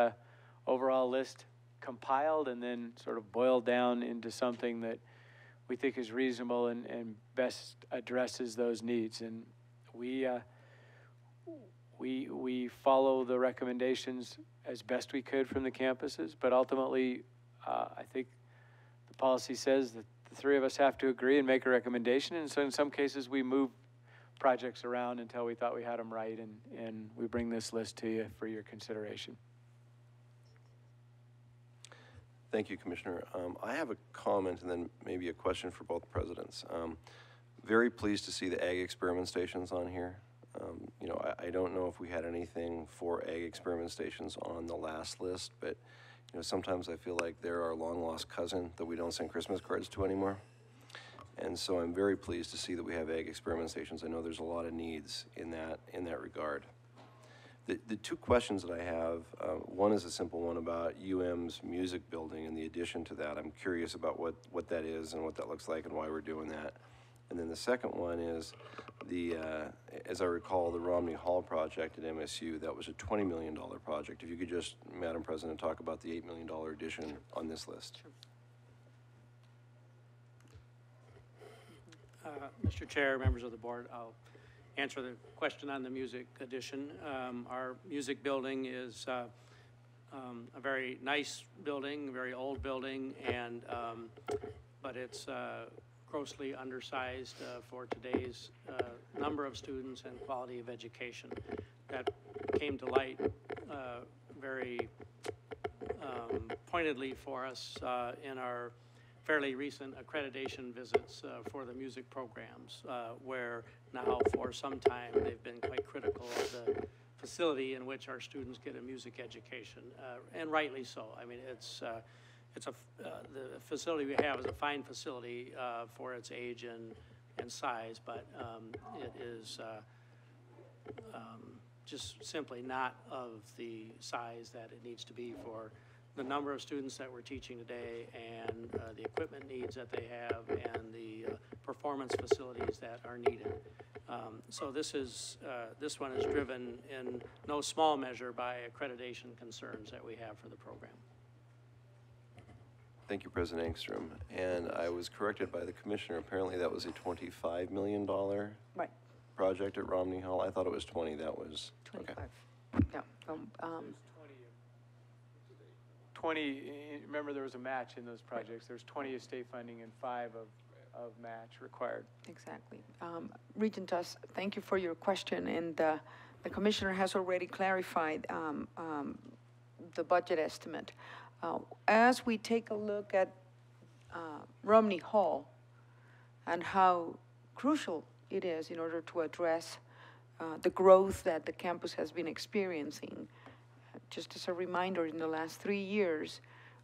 overall list compiled and then sort of boiled down into something that we think is reasonable and best addresses those needs. And we follow the recommendations as best we could from the campuses, but ultimately, I think the policy says that the three of us have to agree and make a recommendation, and so in some cases we move projects around until we thought we had them right, and we bring this list to you for your consideration. Thank you, Commissioner. I have a comment and then maybe a question for both presidents. Very pleased to see the ag experiment stations on here. I don't know if we had anything for ag experiment stations on the last list, but sometimes I feel like they're our long lost cousin that we don't send Christmas cards to anymore. And so I'm very pleased to see that we have ag experiment stations. I know there's a lot of needs in that regard. The two questions that I have, one is a simple one about UM's music building and the addition to that. I'm curious about what that is and what that looks like and why we're doing that. And then the second one is as I recall, the Romney Hall project at MSU, that was a $20 million project. If you could just, Madam President, talk about the $8 million addition on this list. Sure. Mr. Chair, members of the board, I'll answer the question on the music addition. Our music building is a very nice building, very old building, and but it's grossly undersized for today's number of students and quality of education. That came to light very pointedly for us in our fairly recent accreditation visits for the music programs, where now for some time they've been quite critical of the facility in which our students get a music education, and rightly so. I mean, the facility we have is a fine facility for its age and size, but it is just simply not of the size that it needs to be for the number of students that we're teaching today, and the equipment needs that they have, and the performance facilities that are needed. So this one is driven in no small measure by accreditation concerns that we have for the program. Thank you, President Engstrom. And I was corrected by the commissioner. Apparently that was a $25 million Right. project at Romney Hall. I thought it was 20. That was 25. Okay. Yeah. 20, remember there was a match in those projects. There's 20 of state funding and 5 of match required. Exactly. Regent, thank you for your question, and the commissioner has already clarified the budget estimate. As we take a look at Romney Hall and how crucial it is in order to address the growth that the campus has been experiencing, just as a reminder, in the last 3 years,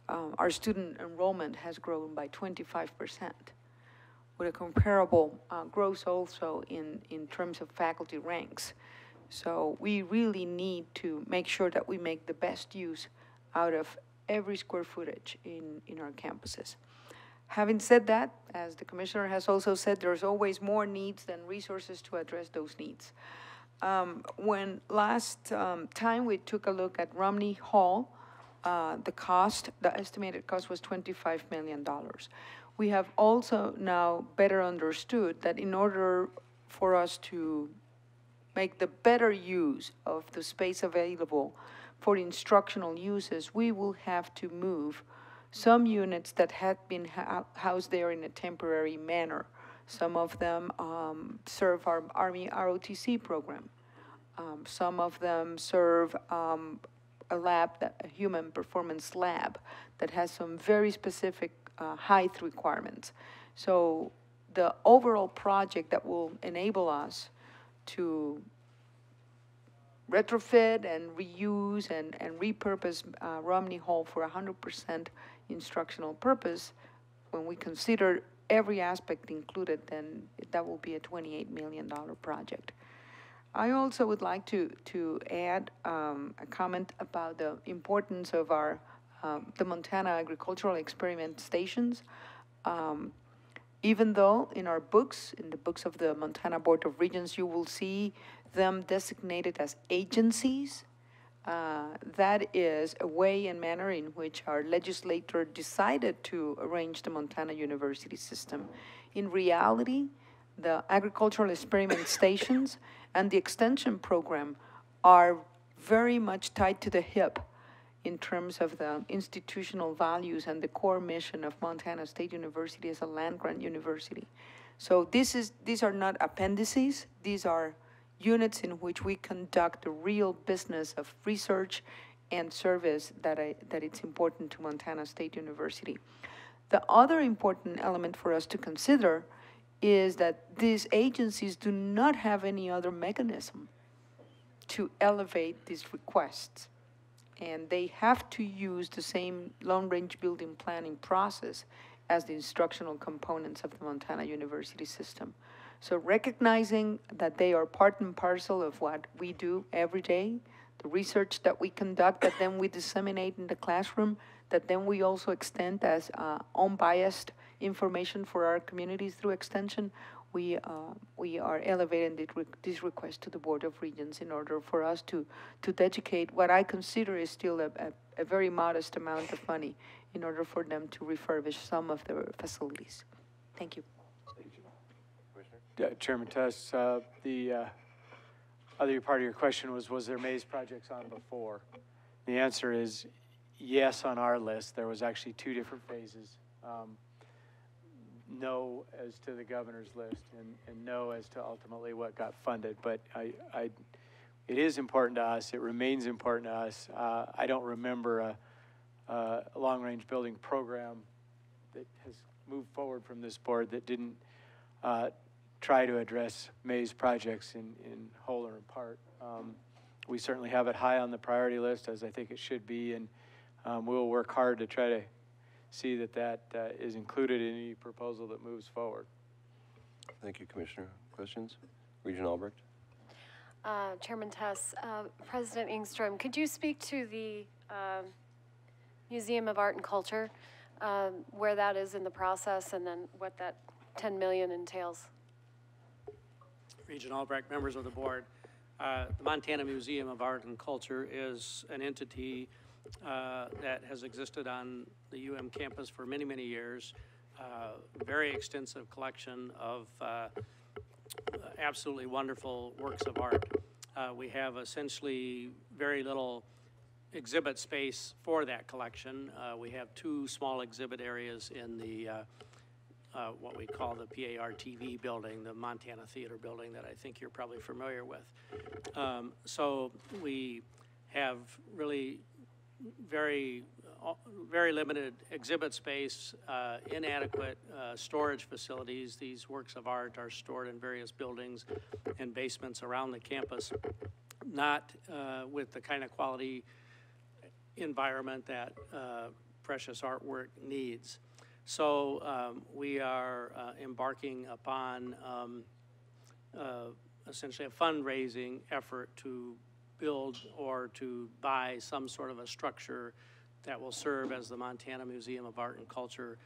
our student enrollment has grown by 25%, with a comparable growth also in terms of faculty ranks. So we really need to make sure that we make the best use out of every square footage in our campuses. Having said that, as the commissioner has also said, there's always more needs than resources to address those needs. When last time we took a look at Romney Hall, the estimated cost was $25 million. We have also now better understood that in order for us to make the better use of the space available for instructional uses, we will have to move some units that had been housed there in a temporary manner. Some of them serve our Army ROTC program. Some of them serve a lab, a human performance lab, that has some very specific height requirements. So the overall project that will enable us to retrofit and reuse and repurpose Romney Hall for 100% instructional purpose, when we consider every aspect included, then that will be a $28 million project. I also would like to add a comment about the importance of our the Montana Agricultural Experiment Stations. Even though in our books, in the books of the Montana Board of Regents, you will see them designated as agencies, that is a way and manner in which our legislature decided to arrange the Montana University system. In reality, the agricultural experiment stations and the extension program are very much tied to the hip in terms of the institutional values and the core mission of Montana State University as a land-grant university. So these are not appendices, these are units in which we conduct the real business of research and service that it's important to Montana State University. The other important element for us to consider is that these agencies do not have any other mechanism to elevate these requests. And they have to use the same long-range building planning process as the instructional components of the Montana University system. So recognizing that they are part and parcel of what we do every day, the research that we conduct, that then we disseminate in the classroom, that then we also extend as unbiased information for our communities through extension, we are elevating this request to the Board of Regents in order for us to dedicate what I consider is still a very modest amount of money in order for them to refurbish some of their facilities. Thank you. Chairman Tuss, the other part of your question was there maze projects on before? The answer is yes on our list. There was actually 2 different phases. No as to the governor's list, and no as to ultimately what got funded. But it is important to us. It remains important to us. I don't remember a long-range building program that has moved forward from this board that didn't try to address May's projects in whole or in part. We certainly have it high on the priority list, as I think it should be, and we'll work hard to try to see that that is included in any proposal that moves forward. Thank you, Commissioner. Questions? Regent Albrecht? Chairman Tess, President Ingstrom, could you speak to the Museum of Art and Culture, where that is in the process, and then what that 10 million entails? Regent Albrecht, members of the board. The Montana Museum of Art and Culture is an entity that has existed on the UM campus for many, many years. Very extensive collection of absolutely wonderful works of art. We have essentially very little exhibit space for that collection. We have 2 small exhibit areas in the what we call the PAR-TV building, the Montana Theater building that I think you're probably familiar with. So we have really very limited exhibit space, inadequate storage facilities. These works of art are stored in various buildings and basements around the campus, not with the kind of quality environment that precious artwork needs. So we are embarking upon essentially a fundraising effort to build or to buy some sort of a structure that will serve as the Montana Museum of Art and Culture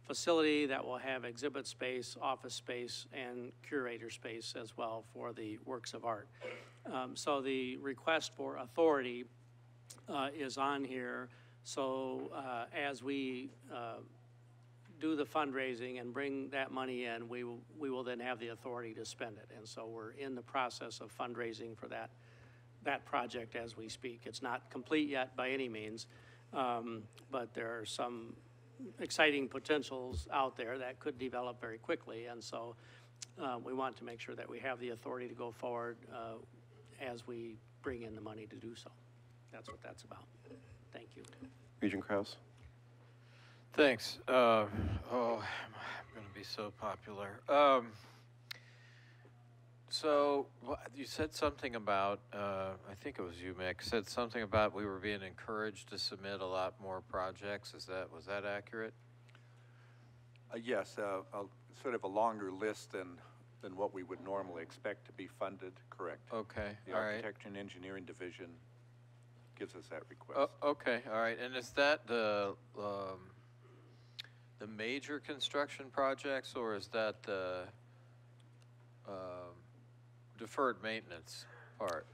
facility that will have exhibit space, office space, and curator space as well for the works of art. So the request for authority is on here. So as we do the fundraising and bring that money in, we will then have the authority to spend it. And so we're in the process of fundraising for that project as we speak. It's not complete yet by any means, but there are some exciting potentials out there that could develop very quickly. And so we want to make sure that we have the authority to go forward as we bring in the money to do so. That's what that's about. Thank you. Regent Krause? Thanks. Oh, I'm going to be so popular. So you said something about, I think it was you, Mick, said something about we were being encouraged to submit a lot more projects. Was that accurate? Yes, sort of a longer list than what we would normally expect to be funded, correct. Okay, The all right. Architecture and Engineering Division gives us that request. Okay, all right. And is that the major construction projects, or is that the deferred maintenance part?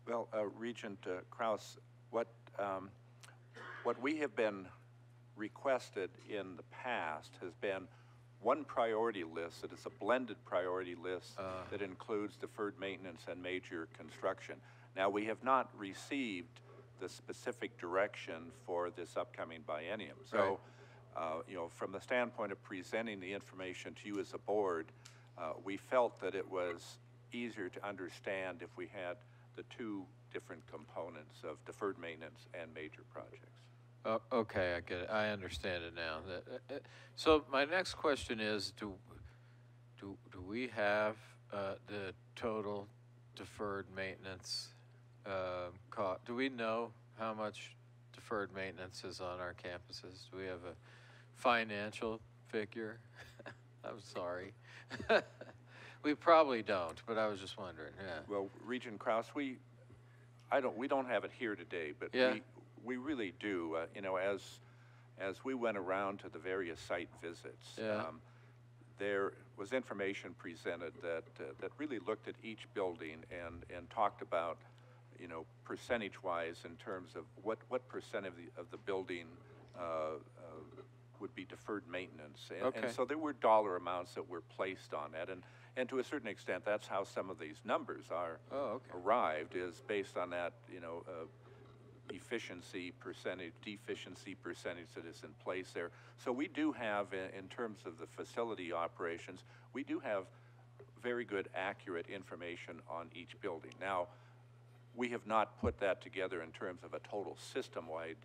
Well, Regent Krause, what we have been requested in the past has been one priority list that is a blended priority list that includes deferred maintenance and major construction. Now, we have not received the specific direction for this upcoming biennium. So, you know, from the standpoint of presenting the information to you as a board, we felt that it was easier to understand if we had the 2 different components of deferred maintenance and major projects. Okay, I get it. I understand it now. So my next question is, do we have the total deferred maintenance cost? Do we know how much deferred maintenance is on our campuses? Do we have a financial figure? I'm sorry. We probably don't, but I was just wondering, yeah. Well, Regent Krause, we don't have it here today, but yeah. we really do. You know, as we went around to the various site visits, there was information presented that really looked at each building and talked about, you know, percentage-wise in terms of what percent of the building would be deferred maintenance. And so there were dollar amounts that were placed on that. And to a certain extent, that's how some of these numbers are arrived, is based on that, you know, efficiency percentage, deficiency percentage that is in place there. So we do have, in terms of the facility operations, we do have very good, accurate information on each building. Now, We have not put that together in terms of a total system-wide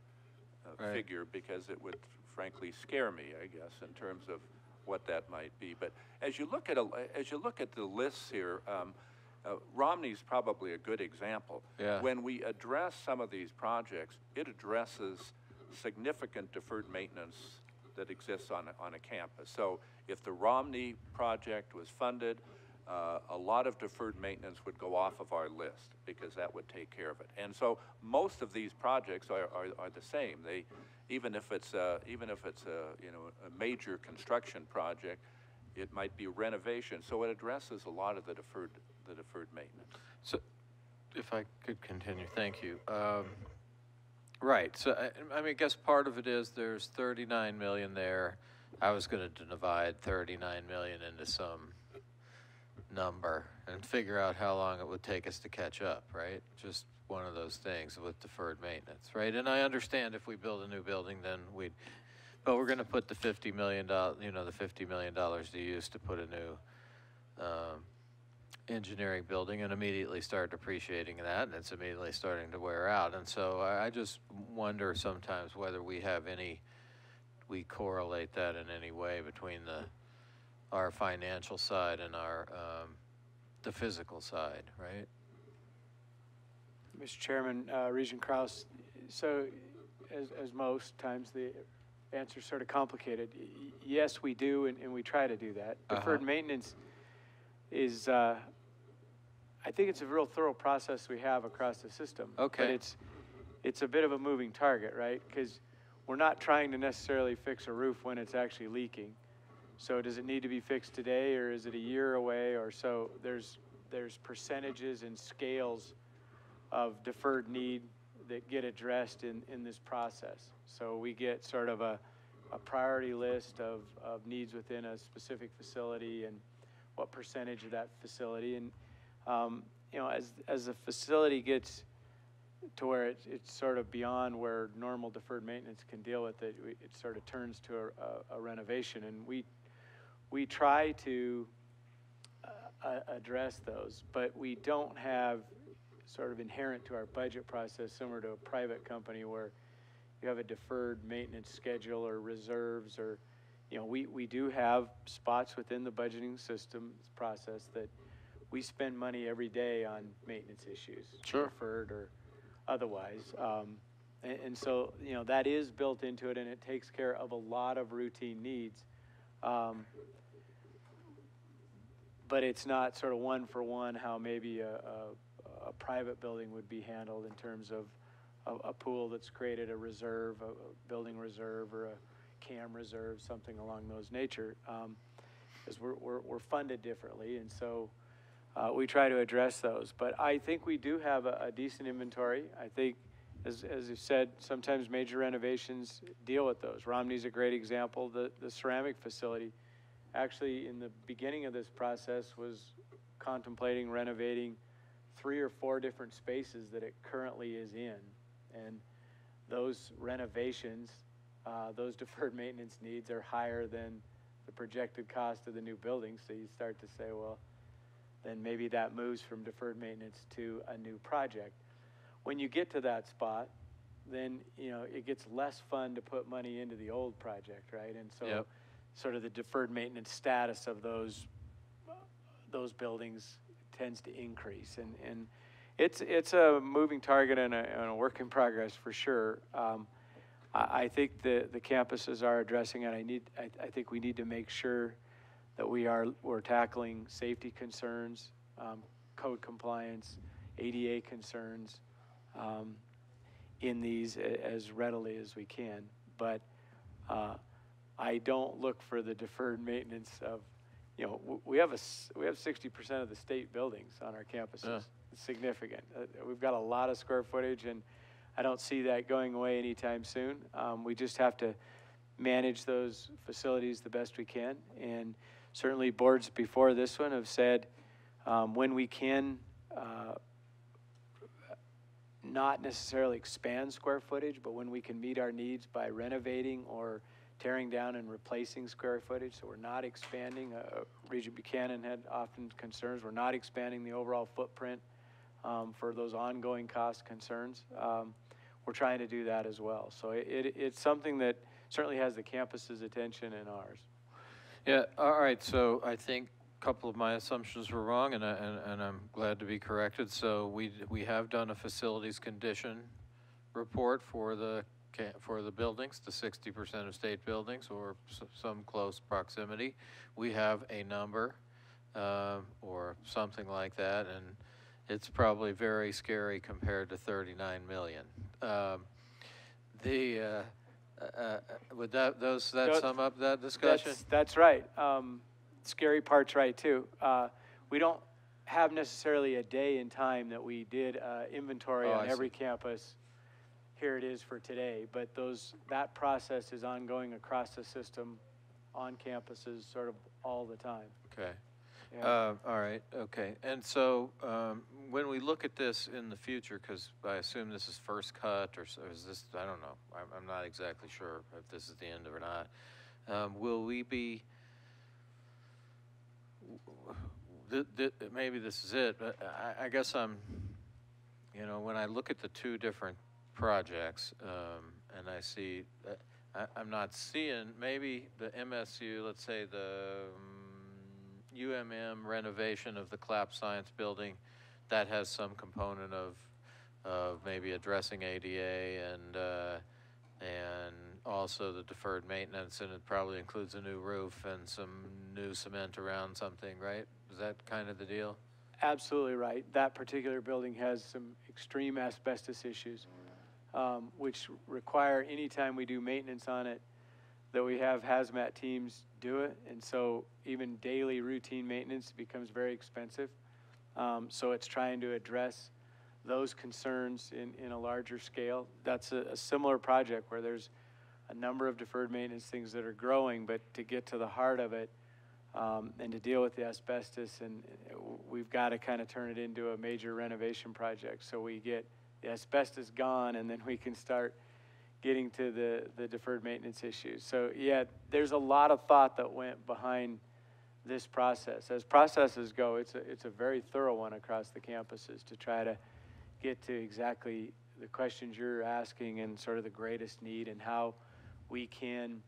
Right. figure, because it would frankly scare me, I guess, in terms of what that might be. But as you look at the lists here, Romney's probably a good example. Yeah. When we address some of these projects, it addresses significant deferred maintenance that exists on a campus. So if the Romney project was funded, a lot of deferred maintenance would go off of our list, because that would take care of it. And so most of these projects are the same. They, even if it's a major construction project, it might be renovation. So it addresses a lot of the deferred maintenance. So, if I could continue, thank you. Right, so, I mean, I guess part of it is there's 39 million there. I was gonna divide 39 million into some number and figure out how long it would take us to catch up, right? Just one of those things with deferred maintenance, right? And I understand if we build a new building, then but we're gonna put the $50 million, the $50 million to use to put a new engineering building and immediately start depreciating that, and it's immediately starting to wear out. And so I just wonder sometimes whether we correlate that in any way between our financial side and the physical side, right? Mr. Chairman, Regent Kraus, so as most times the answer's sort of complicated. Yes, we do, and we try to do that. Deferred maintenance is, I think it's a real thorough process we have across the system. Okay. But it's a bit of a moving target, right? Because we're not trying to necessarily fix a roof when it's actually leaking. So does it need to be fixed today, or is it a year away or so? There's percentages and scales of deferred need that get addressed in this process. So we get sort of a priority list of needs within a specific facility and what percentage of that facility. And as the facility gets to where it's sort of beyond where normal deferred maintenance can deal with it, it sort of turns to a renovation. And we try to address those, but we don't have sort of inherent to our budget process, similar to a private company where you have a deferred maintenance schedule or reserves, or, we do have spots within the budgeting system process that we spend money every day on maintenance issues, Sure. deferred or otherwise. And so, that is built into it, and it takes care of a lot of routine needs. But it's not sort of one for one how maybe a private building would be handled in terms of a pool that's created a reserve, a building reserve, or a CAM reserve, something along those nature. Because we're funded differently, and so we try to address those. But I think we do have a decent inventory. I think, as you said, sometimes major renovations deal with those. Romney's a great example. The ceramic facility, actually, in the beginning of this process, was contemplating renovating 3 or 4 different spaces that it currently is in. And those renovations, those deferred maintenance needs are higher than the projected cost of the new building. So you start to say, well, then maybe that moves from deferred maintenance to a new project. When you get to that spot, then, it gets less fun to put money into the old project, right? And so Yep. sort of the deferred maintenance status of those buildings tends to increase. And it's a moving target and a work in progress for sure. I think the campuses are addressing it. I think we need to make sure that we're tackling safety concerns, code compliance, ADA concerns in these as readily as we can. But I don't look for the deferred maintenance of, we have 60% of the state buildings on our campuses. Yeah. It's significant. We've got a lot of square footage, and I don't see that going away anytime soon. We just have to manage those facilities the best we can. And certainly boards before this one have said, when we can not necessarily expand square footage, but when we can meet our needs by renovating or tearing down and replacing square footage, so we're not expanding. Regent Buchanan had often concerns. We're not expanding the overall footprint for those ongoing cost concerns. We're trying to do that as well. So it's something that certainly has the campus's attention and ours. Yeah, all right, so I think a couple of my assumptions were wrong, and I'm glad to be corrected. So we have done a facilities condition report for the buildings, the 60% of state buildings, or some close proximity. We have a number, or something like that, and it's probably very scary compared to 39 million. Would that sum up that discussion? That's right. Scary part's right too. We don't have necessarily a day in time that we did inventory on every campus. Here it is for today, but that process is ongoing across the system, on campuses, sort of all the time. Okay. Yeah. All right, okay. And so when we look at this in the future, because I assume this is first cut, or is this, I don't know, I'm not exactly sure if this is the end or not. Will we be, maybe this is it, but I guess when I look at the two different projects, and I see, I'm not seeing, maybe the MSU, let's say the UMM renovation of the Clapp Science Building, that has some component of maybe addressing ADA and also the deferred maintenance, and it probably includes a new roof and some new cement around something, right? Is that kind of the deal? Absolutely right. That particular building has some extreme asbestos issues, which require, anytime we do maintenance on it, that we have hazmat teams do it. And so even daily routine maintenance becomes very expensive. So it's trying to address those concerns in a larger scale. That's a similar project where there's a number of deferred maintenance things that are growing, but to get to the heart of it, and to deal with the asbestos, and we've got to kind of turn it into a major renovation project so we get the asbestos gone, and then we can start getting to the deferred maintenance issues. So yeah, there's a lot of thought that went behind this process. As processes go, it's a very thorough one across the campuses to try to get to exactly the questions you're asking and sort of the greatest need, and how we can,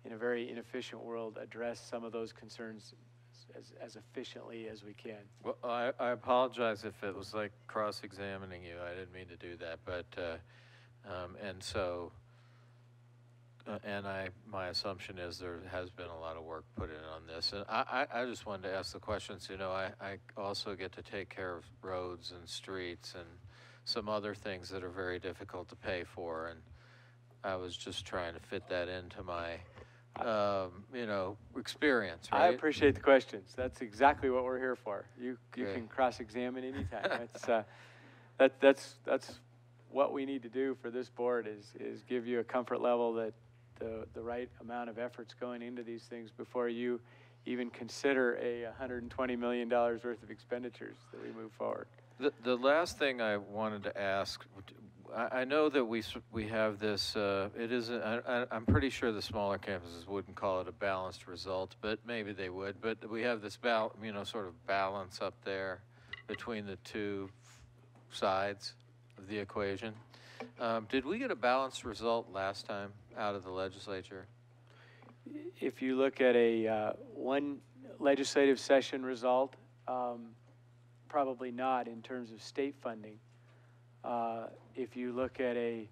in a very inefficient world, address some of those concerns as efficiently as we can. Well, I apologize if it was like cross-examining you. I didn't mean to do that, but my assumption is there has been a lot of work put in on this, and I just wanted to ask the questions. I also get to take care of roads and streets and some other things that are very difficult to pay for, and I was just trying to fit that into my experience, right? I appreciate the questions. That's exactly what we're here for. You can cross-examine anytime. That's what we need to do for this board is give you a comfort level that the right amount of effort's going into these things before you even consider a $120 million worth of expenditures that we move forward. The last thing I wanted to ask, I know that we have this, it isn't, I'm pretty sure the smaller campuses wouldn't call it a balanced result, but maybe they would. But we have this sort of balance up there between the two sides of the equation. Did we get a balanced result last time out of the legislature? If you look at a one legislative session result, probably not in terms of state funding. If you look at a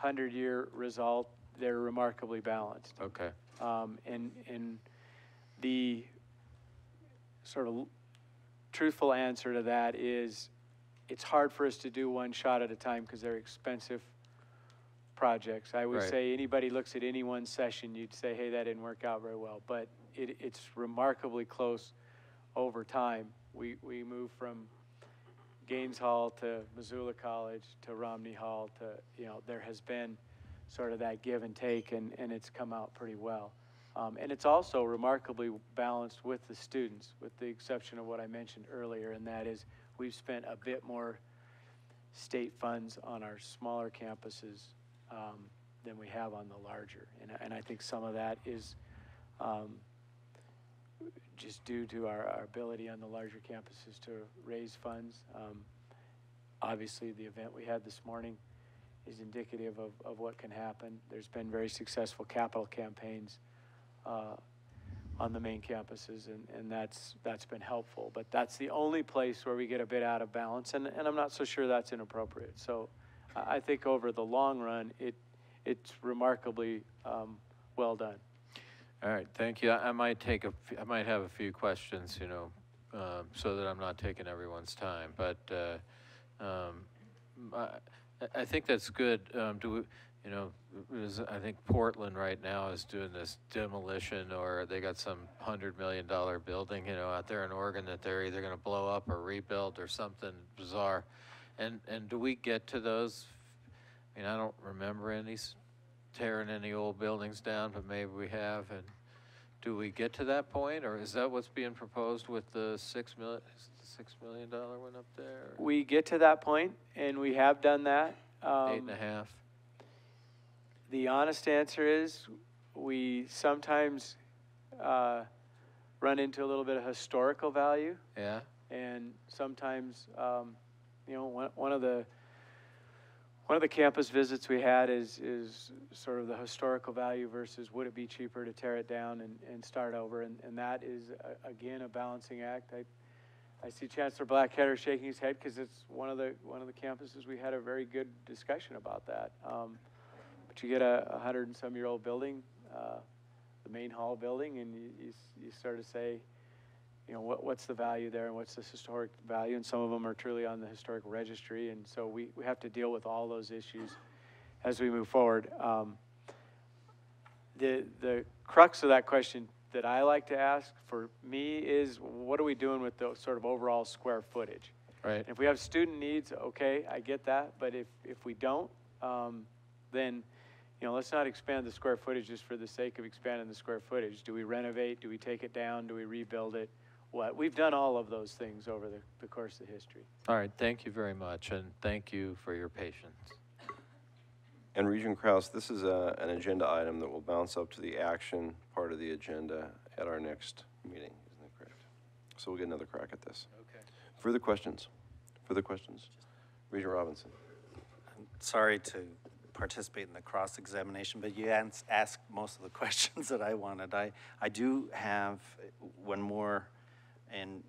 100-year result, they're remarkably balanced. Okay. And the sort of truthful answer to that is it's hard for us to do one shot at a time because they're expensive projects. I would say anybody looks at any one session, you'd say, hey, that didn't work out very well. But it's remarkably close over time. We moved from Gaines Hall to Missoula College to Romney Hall to, there has been sort of that give and take, and it's come out pretty well. And it's also remarkably balanced with the students, with the exception of what I mentioned earlier, and that is we've spent a bit more state funds on our smaller campuses than we have on the larger. And I think some of that is just due to our ability on the larger campuses to raise funds. obviously the event we had this morning is indicative of what can happen. There's been very successful capital campaigns on the main campuses, and that's been helpful. But that's the only place where we get a bit out of balance, and I'm not so sure that's inappropriate. So I think over the long run, it's remarkably well done. All right, thank you. I might have a few questions, you know, so that I'm not taking everyone's time. But I think that's good. You know, I think Portland right now is doing this demolition, or they got some $100 million building, you know, out there in Oregon that they're either going to blow up or rebuild or something bizarre. And do we get to those? I mean, I don't remember any tearing any old buildings down, but maybe we have. And do we get to that point, or is that what's being proposed with the $6 million one up there? We get to that point, and we have done that. 8.5. The honest answer is we sometimes run into a little bit of historical value. Yeah. And sometimes, you know, one of the campus visits we had is sort of the historical value versus would it be cheaper to tear it down and start over, and that is again a balancing act. I see Chancellor Blackketter shaking his head because it's one of the campuses we had a very good discussion about that. But you get a 100-and-some-year-old building, the main hall building, and you sort of say, you know, what's the value there and what's the historic value? And some of them are truly on the historic registry, and so we have to deal with all those issues as we move forward. The crux of that question that I like to ask for me is, what are we doing with the sort of overall square footage? Right. And if we have student needs, okay, I get that, but if we don't, then, you know, let's not expand the square footage just for the sake of expanding the square footage. Do we renovate? Do we take it down? Do we rebuild it? What? We've done all of those things over the course of history. All right, thank you very much, and thank you for your patience. And Regent Krause, this is an agenda item that will bounce up to the action part of the agenda at our next meeting, isn't that correct? So we'll get another crack at this. Okay. Further questions? Further questions? Regent Robinson. I'm sorry to participate in the cross-examination, but you asked most of the questions that I wanted. I do have one more, and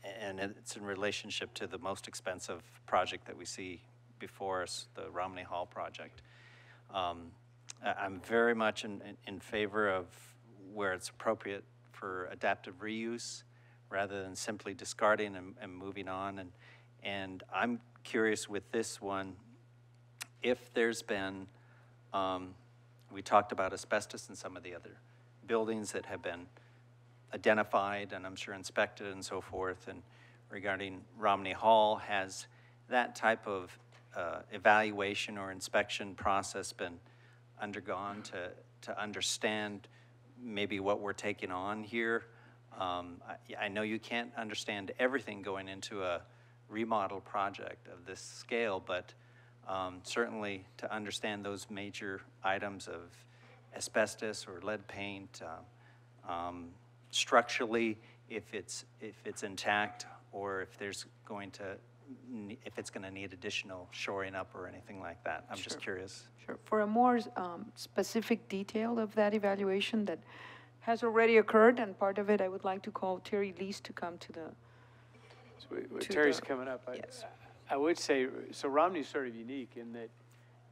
it's in relationship to the most expensive project that we see before us, the Romney Hall project. I'm very much in favor of where it's appropriate for adaptive reuse rather than simply discarding and moving on. And I'm curious with this one, if there's been, we talked about asbestos in some of the other buildings that have been identified and I'm sure inspected and so forth, and regarding Romney Hall, has that type of evaluation or inspection process been undergone to understand maybe what we're taking on here? I know you can't understand everything going into a remodel project of this scale, but certainly to understand those major items of asbestos or lead paint, structurally, if it's intact, or if it's going to need additional shoring up or anything like that. I'm just curious. Sure. For a more specific detail of that evaluation that has already occurred, and part of it I would like to call Terry Lees to come to the. So Terry's coming up. Yes. I would say, so Romney's sort of unique in that,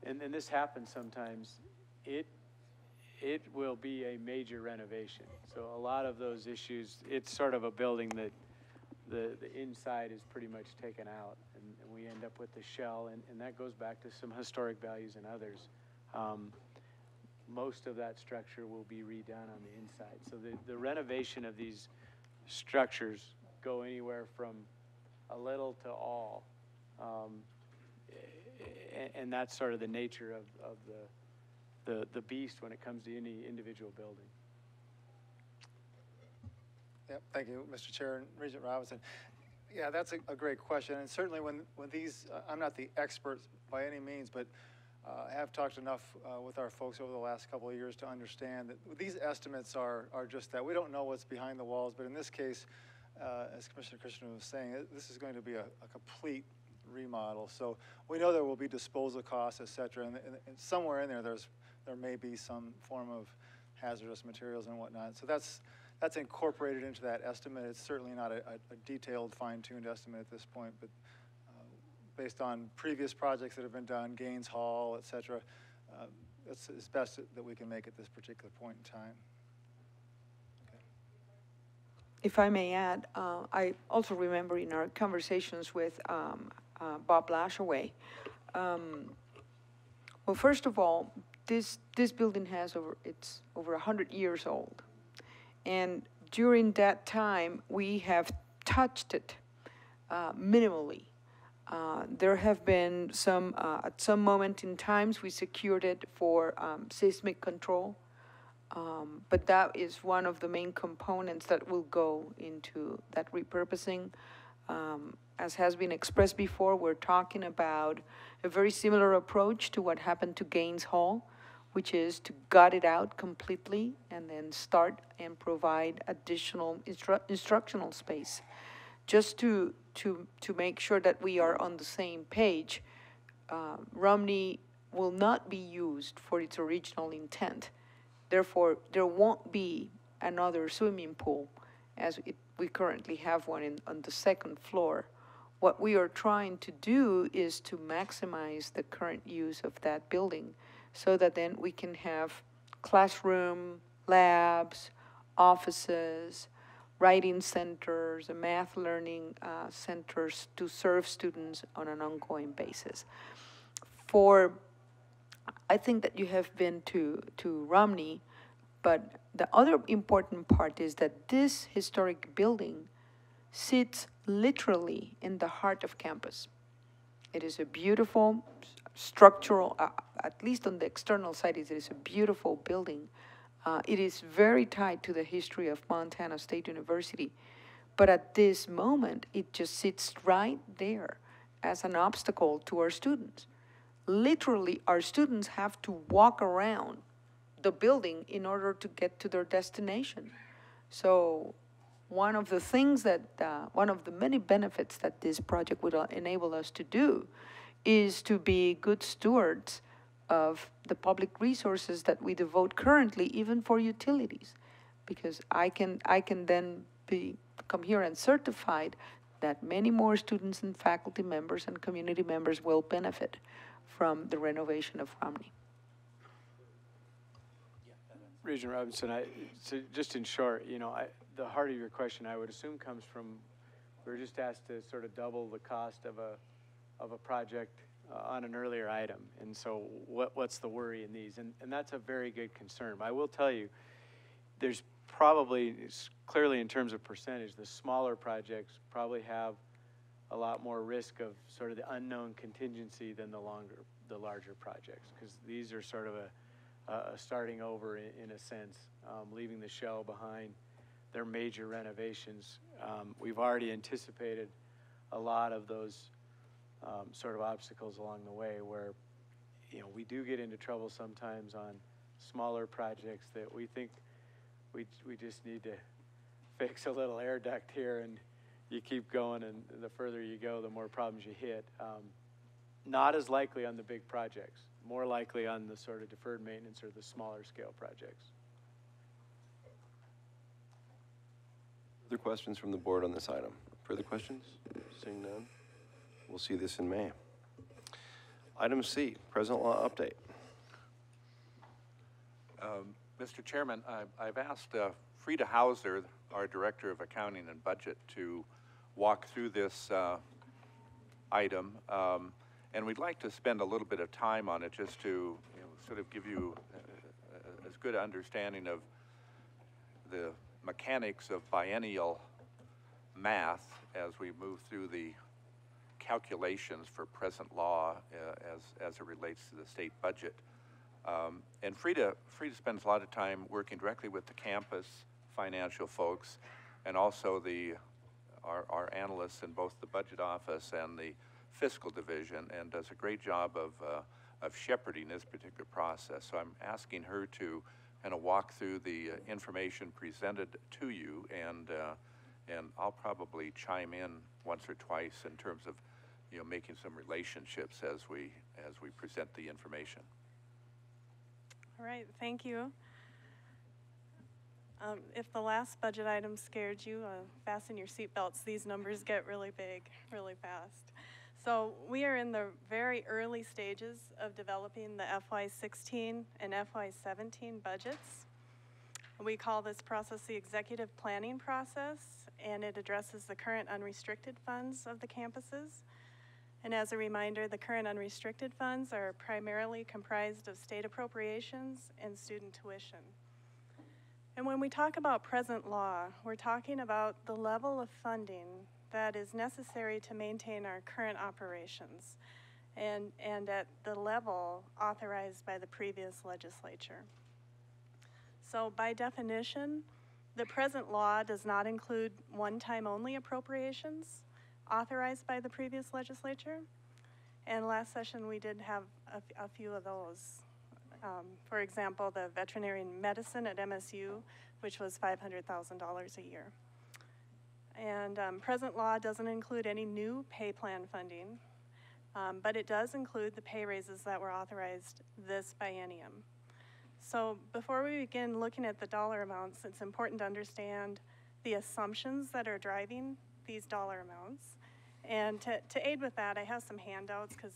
and this happens sometimes, it will be a major renovation. So a lot of those issues, it's sort of a building that the inside is pretty much taken out, and we end up with the shell, and that goes back to some historic values and others. Most of that structure will be redone on the inside. So the renovation of these structures go anywhere from a little to all. And that's sort of the nature of the beast when it comes to any individual building. Yep, thank you, Mr. Chair and Regent Robinson. Yeah, that's a great question, and certainly when these, I'm not the expert by any means, but I have talked enough with our folks over the last couple of years to understand that these estimates are just that. We don't know what's behind the walls, but in this case, as Commissioner Christian was saying, this is going to be a complete remodel. So we know there will be disposal costs, et cetera, and somewhere in there, there may be some form of hazardous materials and whatnot. So that's incorporated into that estimate. It's certainly not a detailed, fine-tuned estimate at this point, but based on previous projects that have been done, Gaines Hall, et cetera, it's as best that we can make at this particular point in time. If I may add, I also remember in our conversations with Bob Lashaway, well, first of all, this building it's over 100 years old. And during that time, we have touched it minimally. There have been some, at some moment in times, we secured it for seismic control. But that is one of the main components that will go into that repurposing. As has been expressed before, we're talking about a very similar approach to what happened to Gaines Hall, which is to gut it out completely and then start and provide additional instructional space. Just to make sure that we are on the same page, Romney will not be used for its original intent. Therefore, there won't be another swimming pool as we currently have one on the second floor. What we are trying to do is to maximize the current use of that building so that then we can have classroom, labs, offices, writing centers, and math learning centers to serve students on an ongoing basis. I think that you have been to Romney, but the other important part is that this historic building sits literally in the heart of campus. It is a beautiful structural, at least on the external side, it is a beautiful building. It is very tied to the history of Montana State University, but at this moment, it just sits right there as an obstacle to our students. Literally, our students have to walk around the building in order to get to their destination. So one of the things that, one of the many benefits that this project would enable us to do is to be good stewards of the public resources that we devote currently, even for utilities. Because I can then come here and certified that many more students and faculty members and community members will benefit from the renovation of Romney. Regent Robinson, so just in short, the heart of your question, I would assume, comes from, we were just asked to sort of double the cost of a project on an earlier item. And so what's the worry in these? And that's a very good concern. I will tell you, there's probably, clearly in terms of percentage, the smaller projects probably have a lot more risk of sort of the unknown contingency than the larger projects, because these are sort of a starting over in a sense, leaving the shell behind. Their major renovations. We've already anticipated a lot of those sort of obstacles along the way where, we do get into trouble sometimes on smaller projects that we think we just need to fix a little air duct here, and you keep going, and the further you go, the more problems you hit. Not as likely on the big projects, more likely on the sort of deferred maintenance or the smaller scale projects. Other questions from the board on this item? Further questions? Seeing none, we'll see this in May. Item C, present law update. Mr. Chairman, I've asked Frida Hauser, our Director of Accounting and Budget, to walk through this item, and we'd like to spend a little bit of time on it just to sort of give you as good an understanding of the mechanics of biennial math as we move through the calculations for present law as it relates to the state budget. And Frida spends a lot of time working directly with the campus financial folks and also our analysts in both the budget office and the fiscal division, and does a great job of shepherding this particular process. So I'm asking her to kind of walk through the information presented to you, and I'll probably chime in once or twice in terms of making some relationships as we present the information. All right, thank you. If the last budget item scared you, fasten your seatbelts. These numbers get really big, really fast. So we are in the very early stages of developing the FY16 and FY17 budgets. We call this process the executive planning process, and it addresses the current unrestricted funds of the campuses. And as a reminder, the current unrestricted funds are primarily comprised of state appropriations and student tuition. And when we talk about present law, we're talking about the level of funding that is necessary to maintain our current operations and at the level authorized by the previous legislature. So by definition, the present law does not include one-time only appropriations authorized by the previous legislature. And last session we did have a few of those. For example, the veterinary medicine at MSU, which was $500,000 a year. And present law doesn't include any new pay plan funding, but it does include the pay raises that were authorized this biennium. So before we begin looking at the dollar amounts, it's important to understand the assumptions that are driving these dollar amounts. And to aid with that, I have some handouts because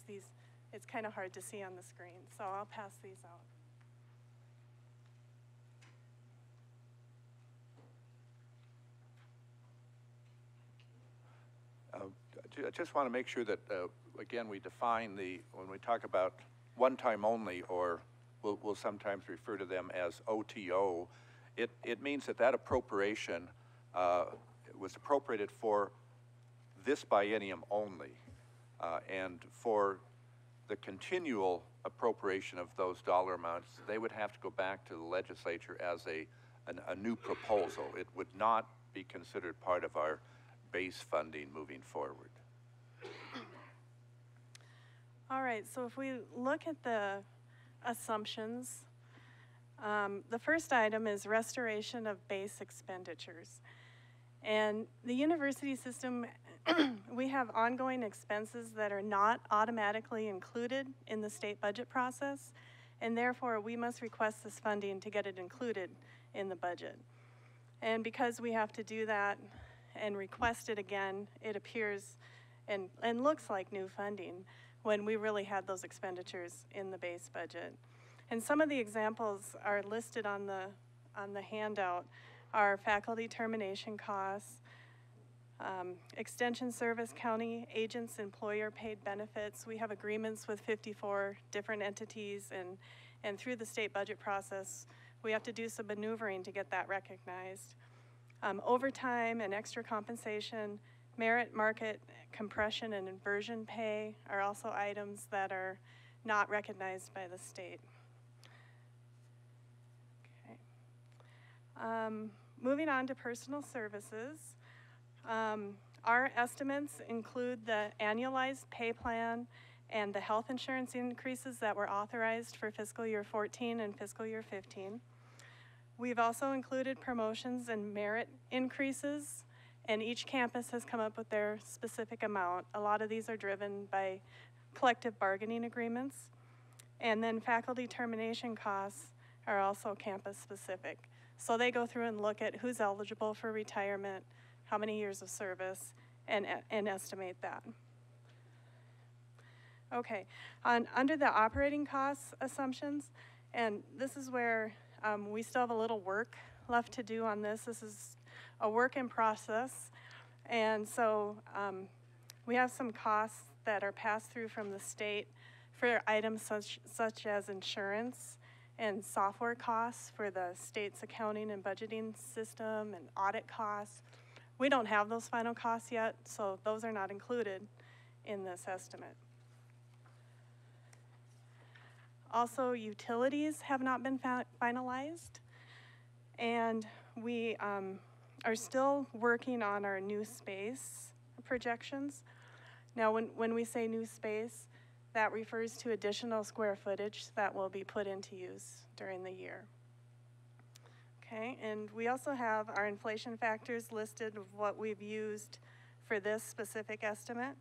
it's kind of hard to see on the screen. So I'll pass these out. I just want to make sure that, again, we define when we talk about one-time only, or we'll sometimes refer to them as OTO, it means that appropriation was appropriated for this biennium only, and for the continual appropriation of those dollar amounts, they would have to go back to the legislature as a new proposal. It would not be considered part of our base funding moving forward. All right, so if we look at the assumptions, the first item is restoration of base expenditures. And the university system, we have ongoing expenses that are not automatically included in the state budget process, and therefore we must request this funding to get it included in the budget. And because we have to do that and request it again, it appears and looks like new funding when we really had those expenditures in the base budget. And some of the examples are listed on the handout. Are faculty termination costs, extension service, county agents, employer paid benefits. We have agreements with 54 different entities, and through the state budget process, we have to do some maneuvering to get that recognized. Overtime and extra compensation, merit market compression and inversion pay are also items that are not recognized by the state. Okay. Moving on to personal services, our estimates include the annualized pay plan and the health insurance increases that were authorized for fiscal year 14 and fiscal year 15. We've also included promotions and merit increases, and each campus has come up with their specific amount. A lot of these are driven by collective bargaining agreements. And then faculty termination costs are also campus specific. So they go through and look at who's eligible for retirement, how many years of service, and estimate that. Okay, under the operating costs assumptions, and this is where we still have a little work left to do on this. This is a work in process, and so we have some costs that are passed through from the state for items such as insurance and software costs for the state's accounting and budgeting system and audit costs. We don't have those final costs yet, so those are not included in this estimate. Also, utilities have not been finalized, and we are still working on our new space projections. Now, when we say new space, that refers to additional square footage that will be put into use during the year. Okay, and we also have our inflation factors listed of what we've used for this specific estimate.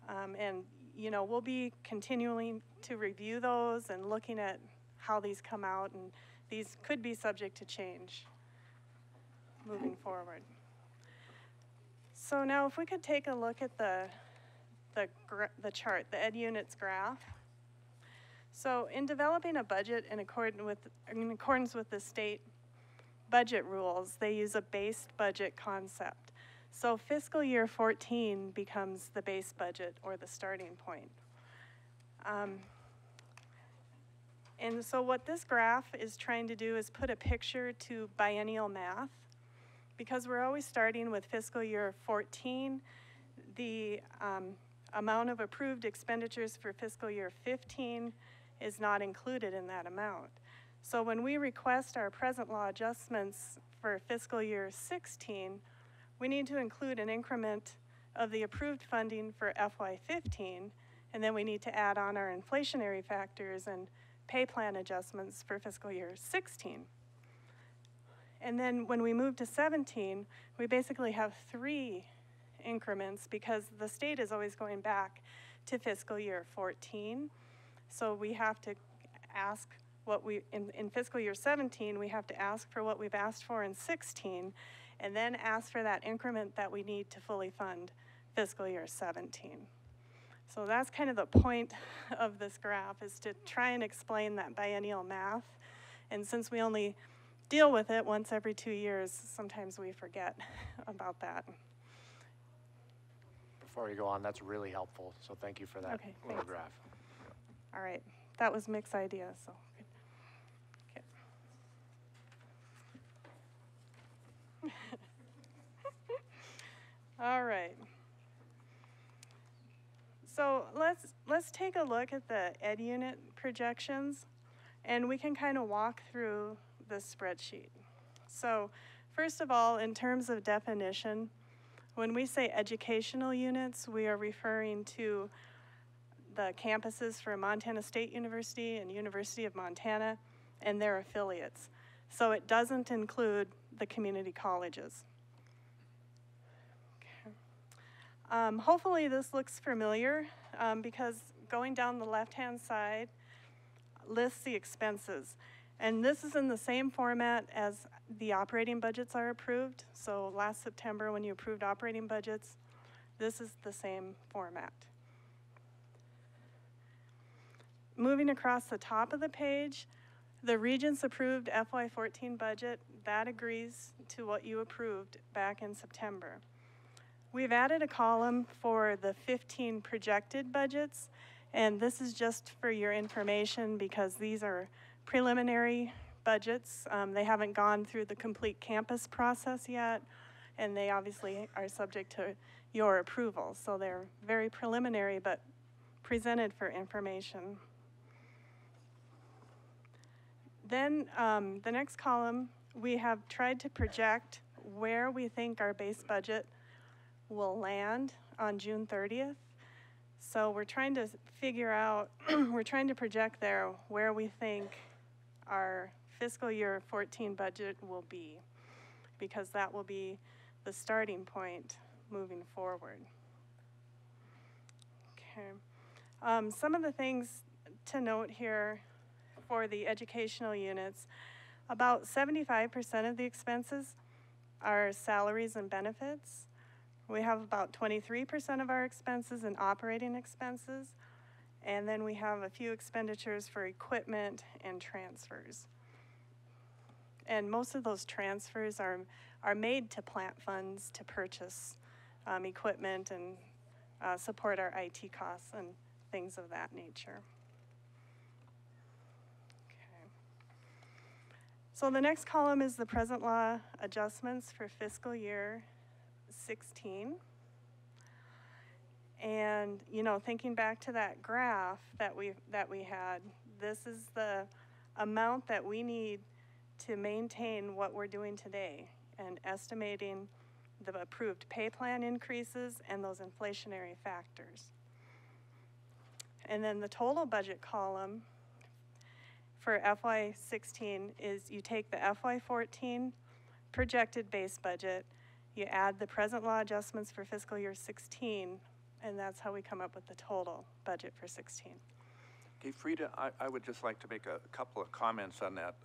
And, you know, we'll be continuing to review those and looking at how these come out, and these could be subject to change moving forward. So now if we could take a look at the chart, the Ed Units graph. So in developing a budget in accordance with the state budget rules, they use a base budget concept. So fiscal year 14 becomes the base budget or the starting point. And so what this graph is trying to do is put a picture to biennial math. Because we're always starting with fiscal year 14, the amount of approved expenditures for fiscal year 15 is not included in that amount. So when we request our present law adjustments for fiscal year 16, we need to include an increment of the approved funding for FY15, and then we need to add on our inflationary factors and pay plan adjustments for fiscal year 16. And then when we move to 17, we basically have 3 increments because the state is always going back to fiscal year 14. So we have to ask what in fiscal year 17, we have to ask for what we've asked for in 16, and then ask for that increment that we need to fully fund fiscal year 17. So that's kind of the point of this graph, is to try and explain that biennial math. And since we only deal with it once every 2 years, sometimes we forget about that. Before you go on, that's really helpful, so thank you for that little graph. All right, that was Mick's idea, so. Okay. All right. So let's take a look at the Ed Unit projections, and we can kind of walk through the spreadsheet. So first of all, in terms of definition, when we say educational units, we are referring to the campuses for Montana State University and University of Montana and their affiliates. So it doesn't include the community colleges. Okay. Hopefully this looks familiar because going down the left-hand side lists the expenses. And this is in the same format as the operating budgets are approved. So last September when you approved operating budgets, this is the same format. Moving across the top of the page, the Regents approved FY14 budget, that agrees to what you approved back in September. We've added a column for the 15 projected budgets, and this is just for your information because these are preliminary budgets. They haven't gone through the complete campus process yet, and they obviously are subject to your approval. So they're very preliminary, but presented for information. Then the next column, we have tried to project where we think our base budget will land on June 30th. So we're trying to figure out, we're trying to project there where we think our fiscal year 14 budget will be, because that will be the starting point moving forward. Okay. Some of the things to note here for the educational units, about 75% of the expenses are salaries and benefits. We have about 23% of our expenses in operating expenses, and then we have a few expenditures for equipment and transfers. And most of those transfers are made to plant funds to purchase equipment and support our IT costs and things of that nature. Okay. So the next column is the present law adjustments for fiscal year 16. And, you know, thinking back to that graph that we had, this is the amount that we need to maintain what we're doing today and estimating the approved pay plan increases and those inflationary factors. And then the total budget column for FY16 is you take the FY14 projected base budget, you add the present law adjustments for fiscal year 16, and that's how we come up with the total budget for 16. Okay, Frida, I would just like to make a couple of comments on that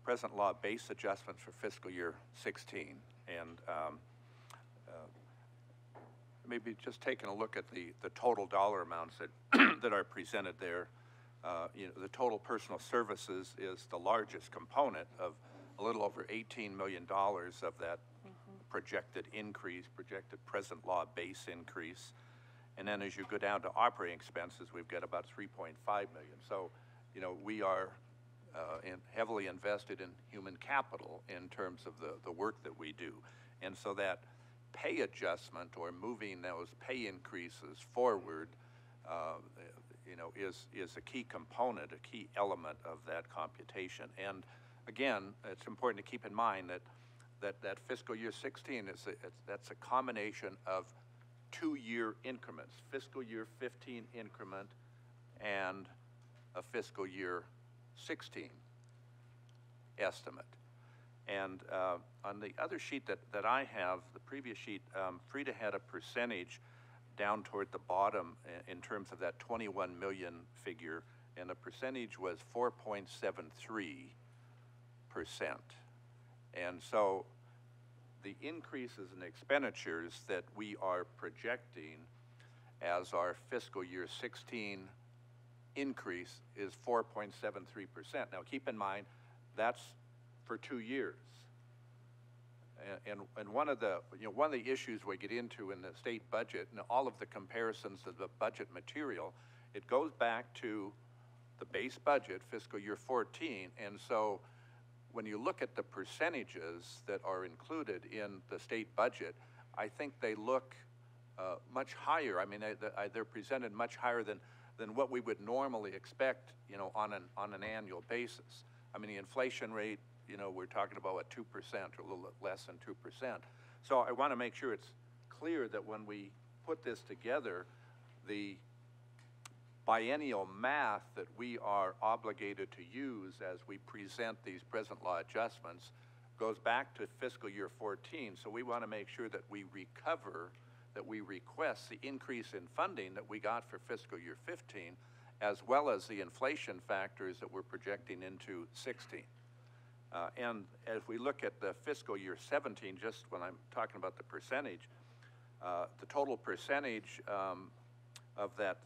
present law base adjustment for fiscal year 16. And maybe just taking a look at the total dollar amounts that, that are presented there. You know, the total personal services is the largest component of a little over $18 million of that projected increase, projected present law base increase. And then as you go down to operating expenses, we've got about 3.5 million. So, you know, we are heavily invested in human capital in terms of the work that we do. And so that pay adjustment or moving those pay increases forward, you know, is a key component, a key element of that computation. And again, it's important to keep in mind that fiscal year 16 that's a combination of 2-year increments, fiscal year 15 increment and a fiscal year 16 estimate. And on the other sheet that I have, the previous sheet, Frida had a percentage down toward the bottom in terms of that 21 million figure, and the percentage was 4.73%. And so the increases in expenditures that we are projecting as our fiscal year 16 increase is 4.73%. Now keep in mind, that's for 2 years. And one of the issues we get into in the state budget and all of the comparisons of the budget material, it goes back to the base budget, fiscal year 14. And so when you look at the percentages that are included in the state budget, I think they look much higher. I mean, they're presented much higher than what we would normally expect, you know, on an annual basis. I mean, the inflation rate, you know, we're talking about what, 2% or a little less than 2%. So I want to make sure it's clear that when we put this together, the biennial math that we are obligated to use as we present these present law adjustments goes back to fiscal year 14. So we want to make sure that we recover, that we request the increase in funding that we got for fiscal year 15, as well as the inflation factors that we're projecting into 16. And as we look at the fiscal year 17, just when I'm talking about the percentage, the total percentage of that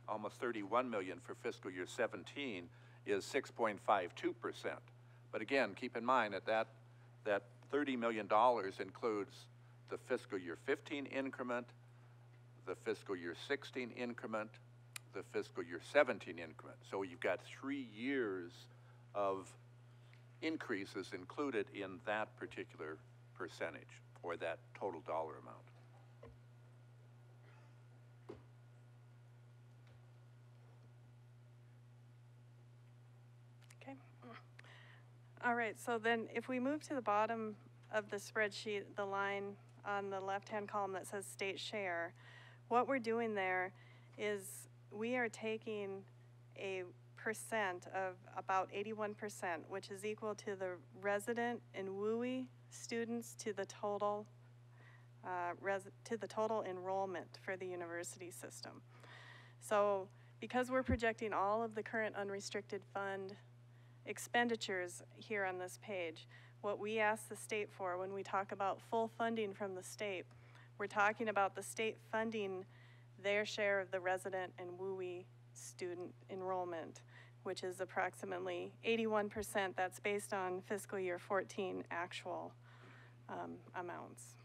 almost 31 million for fiscal year 17 is 6.52%. But again, keep in mind that $30 million includes the fiscal year 15 increment, the fiscal year 16 increment, the fiscal year 17 increment. So you've got 3 years of increases included in that particular percentage or that total dollar amount. Okay. All right, so then if we move to the bottom of the spreadsheet, the line on the left-hand column that says state share, what we're doing there is we are taking a percent of about 81%, which is equal to the resident and WUI students to the total enrollment for the university system. So because we're projecting all of the current unrestricted fund expenditures here on this page, what we ask the state for when we talk about full funding from the state, we're talking about the state funding their share of the resident and WUI student enrollment, which is approximately 81%. That's based on fiscal year 14 actual amounts.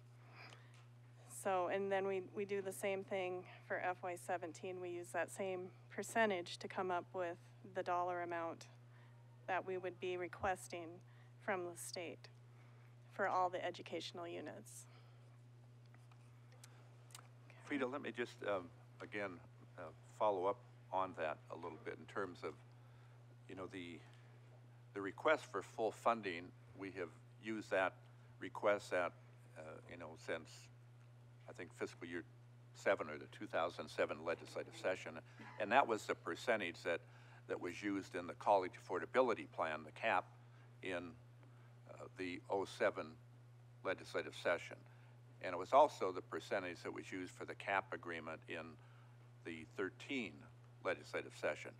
So, and then we do the same thing for FY17. We use that same percentage to come up with the dollar amount that we would be requesting from the state for all the educational units. Frida, let me just, again, follow up on that a little bit in terms of, you know, the request for full funding. We have used that request at, you know, since I think fiscal year 7 or the 2007 legislative session, and that was the percentage that was used in the college affordability plan, the CAP, in the 07 legislative session. And it was also the percentage that was used for the cap agreement in the 13 legislative session.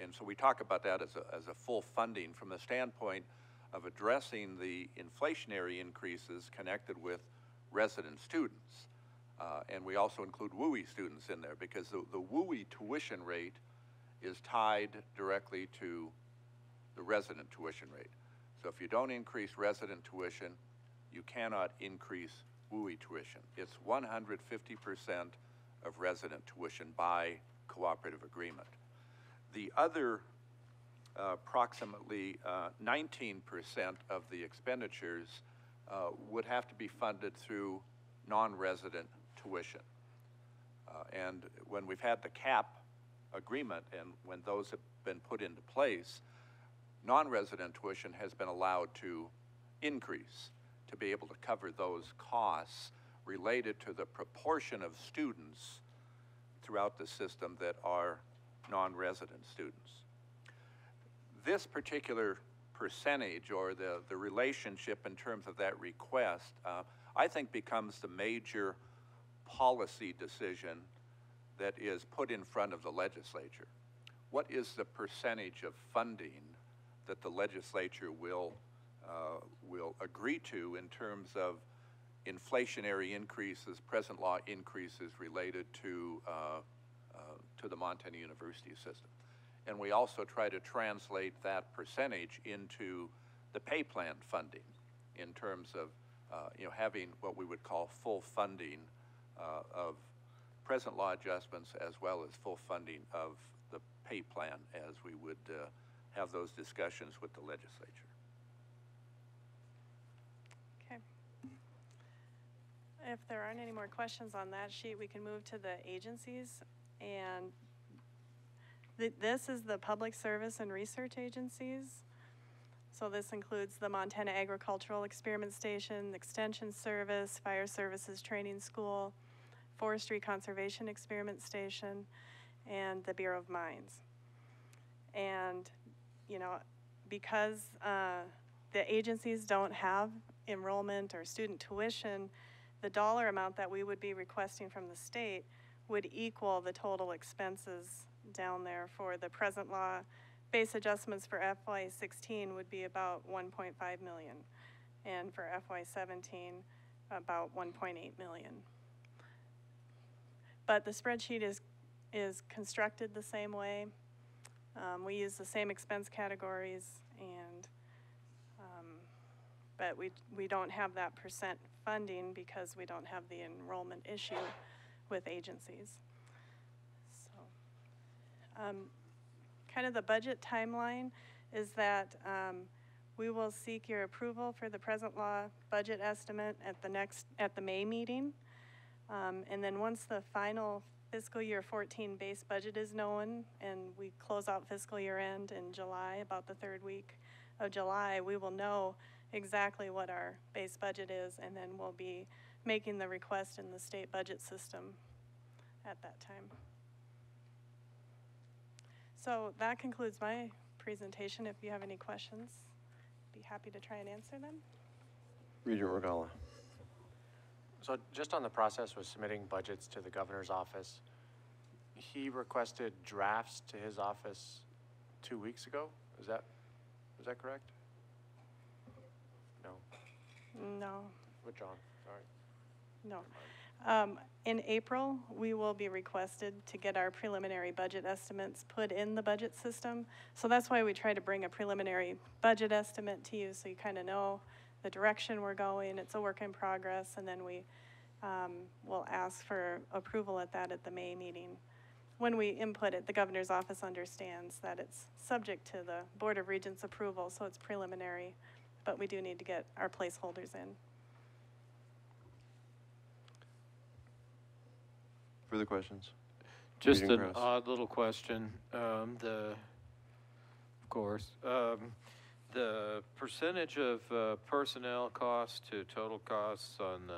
And so we talk about that as a full funding from the standpoint of addressing the inflationary increases connected with resident students. And we also include WUI students in there because the WUI tuition rate is tied directly to the resident tuition rate. So if you don't increase resident tuition, you cannot increase WUI tuition. It's 150% of resident tuition by cooperative agreement. The other approximately 19% of the expenditures would have to be funded through non-resident tuition. And when we've had the cap agreement and when those have been put into place, non-resident tuition has been allowed to increase to be able to cover those costs related to the proportion of students throughout the system that are non-resident students. This particular percentage or the relationship in terms of that request, I think becomes the major policy decision that is put in front of the legislature. What is the percentage of funding that the legislature will agree to in terms of inflationary increases, present law increases related to the Montana University system? And we also try to translate that percentage into the pay plan funding in terms of having what we would call full funding of present law adjustments as well as full funding of the pay plan as we would have those discussions with the legislature. Okay. If there aren't any more questions on that sheet, we can move to the agencies. And this is the public service and research agencies. So this includes the Montana Agricultural Experiment Station, Extension Service, Fire Services Training School, Forestry Conservation Experiment Station, and the Bureau of Mines. And, because the agencies don't have enrollment or student tuition, the dollar amount that we would be requesting from the state would equal the total expenses down there for the present law. Base adjustments for FY16 would be about 1.5 million, and for FY17, about 1.8 million. But the spreadsheet is constructed the same way. We use the same expense categories, and but we don't have that percent funding because we don't have the enrollment issue with agencies. So, kind of the budget timeline is that we will seek your approval for the present law budget estimate at the May meeting. And then once the final fiscal year 14 base budget is known and we close out fiscal year end in July, about the third week of July, we will know exactly what our base budget is, and then we'll be making the request in the state budget system at that time. So that concludes my presentation. If you have any questions, I'd be happy to try and answer them. Regent Regala. So just on the process with submitting budgets to the governor's office, he requested drafts to his office 2 weeks ago. Is that correct? No. No. With John, sorry. No. In April, we will be requested to get our preliminary budget estimates put in the budget system. So that's why we try to bring a preliminary budget estimate to you so you kind of know the direction we're going. It's a work in progress, and then we will ask for approval at the May meeting. When we input it, the governor's office understands that it's subject to the Board of Regents approval, so it's preliminary, but we do need to get our placeholders in. Further questions? Just Regent an Gross. odd little question. Of course, the percentage of personnel costs to total costs on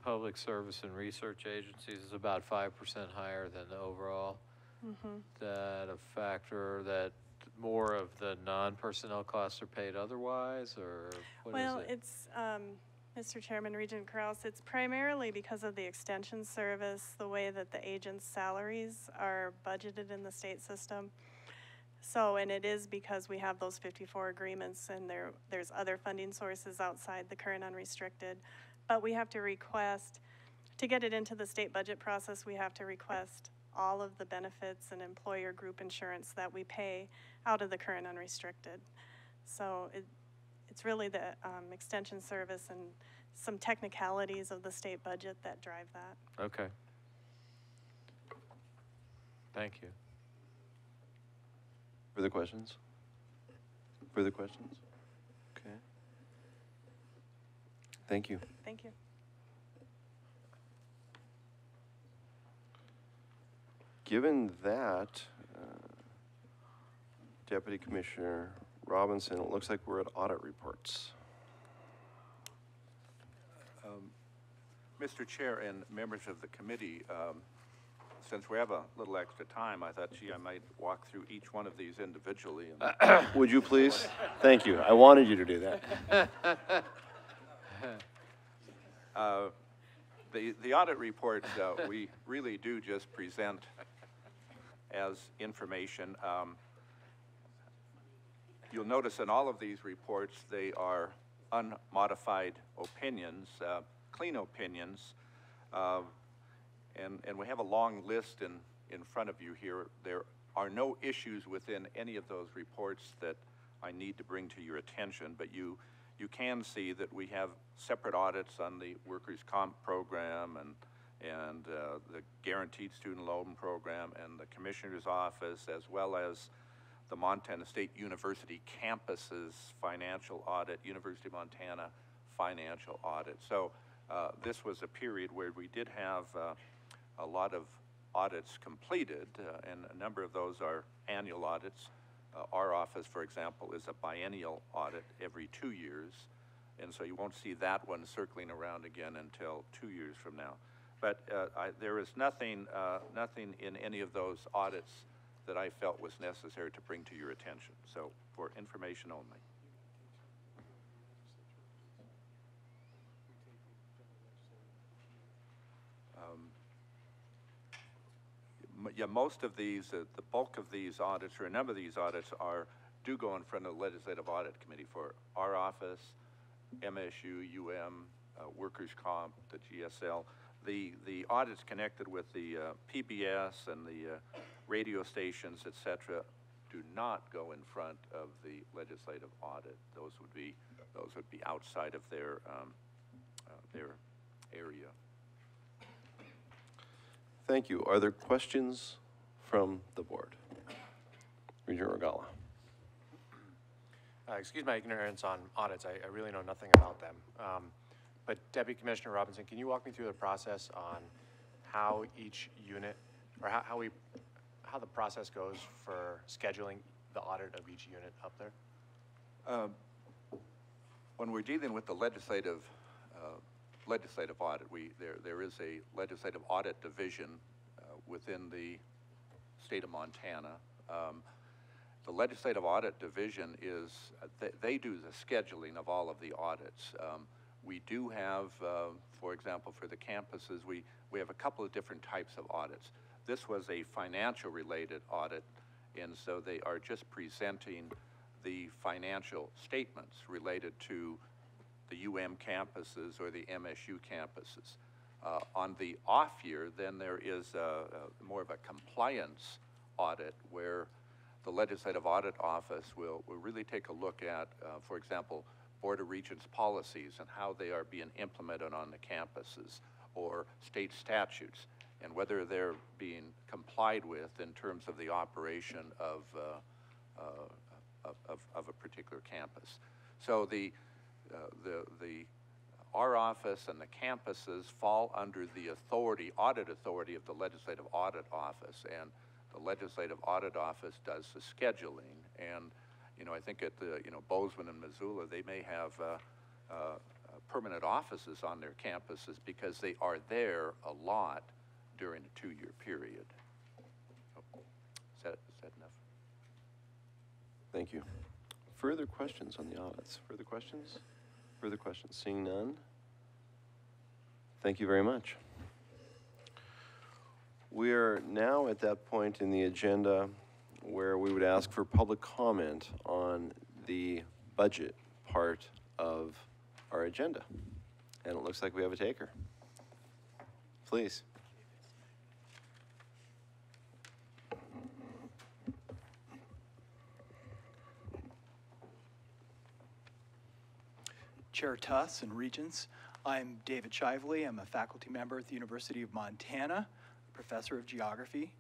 public service and research agencies is about 5% higher than the overall. Mm-hmm. That a factor that more of the non-personnel costs are paid otherwise, or what is it? Well, Mr. Chairman, Regent Kraus, it's primarily because of the extension service, the way that the agents' salaries are budgeted in the state system. So, and it is because we have those 54 agreements and there's other funding sources outside the current unrestricted. But we have to request, to get it into the state budget process, we have to request all of the benefits and employer group insurance that we pay out of the current unrestricted. So it's really the extension service and some technicalities of the state budget that drive that. Okay. Thank you. Further questions? Further questions? Okay. Thank you. Thank you. Given that, Deputy Commissioner Robinson, it looks like we're at audit reports. Mr. Chair and members of the committee, since we have a little extra time, I thought, gee, I might walk through each one of these individually. And Would you please? Thank you. I wanted you to do that. The audit reports, we really do just present as information. You'll notice in all of these reports, they are unmodified opinions, clean opinions, and we have a long list in front of you here. There are no issues within any of those reports that I need to bring to your attention, but you can see that we have separate audits on the workers' comp program and the guaranteed student loan program and the commissioner's office, as well as the Montana State University campus's financial audit, University of Montana financial audit. So this was a period where we did have a lot of audits completed, and a number of those are annual audits. Our office, for example, is a biennial audit every 2 years, and so you won't see that one circling around again until 2 years from now. But there is nothing in any of those audits that I felt was necessary to bring to your attention. So for information only. Yeah, most of these, the bulk of these audits, or a number of these audits do go in front of the Legislative Audit Committee for our office, MSU, UM, Workers' Comp, the GSL. The audits connected with the PBS and the radio stations, et cetera, do not go in front of the legislative audit. Those would be outside of their area. Thank you. Are there questions from the board? Regent Regala. Excuse my ignorance on audits. I really know nothing about them. But Deputy Commissioner Robinson, can you walk me through the process on how each unit, or how the process goes for scheduling the audit of each unit up there? When we're dealing with the legislative audit, there is a legislative audit division within the state of Montana. The legislative audit division is, they do the scheduling of all of the audits. We do have, for example, for the campuses, we have a couple of different types of audits. This was a financial related audit, and so they are just presenting the financial statements related to the UM campuses or the MSU campuses. On the off year, then there is more of a compliance audit where the Legislative Audit Office will really take a look at, for example, Board of Regents policies and how they are being implemented on the campuses, or state statutes, and whether they're being complied with in terms of the operation of a particular campus. So our office and the campuses fall under the audit authority of the Legislative Audit Office, and the Legislative Audit Office does the scheduling. And I think at the Bozeman and Missoula, they may have permanent offices on their campuses because they are there a lot during a 2-year period. Is that enough? Thank you. Further questions on the audits? Further questions? Further questions? Seeing none, Thank you very much. We are now at that point in the agenda where we would ask for public comment on the budget part of our agenda. And it looks like we have a taker. Please. Chair Tuss and Regents. I'm David Shively. I'm a faculty member at the University of Montana, a professor of geography.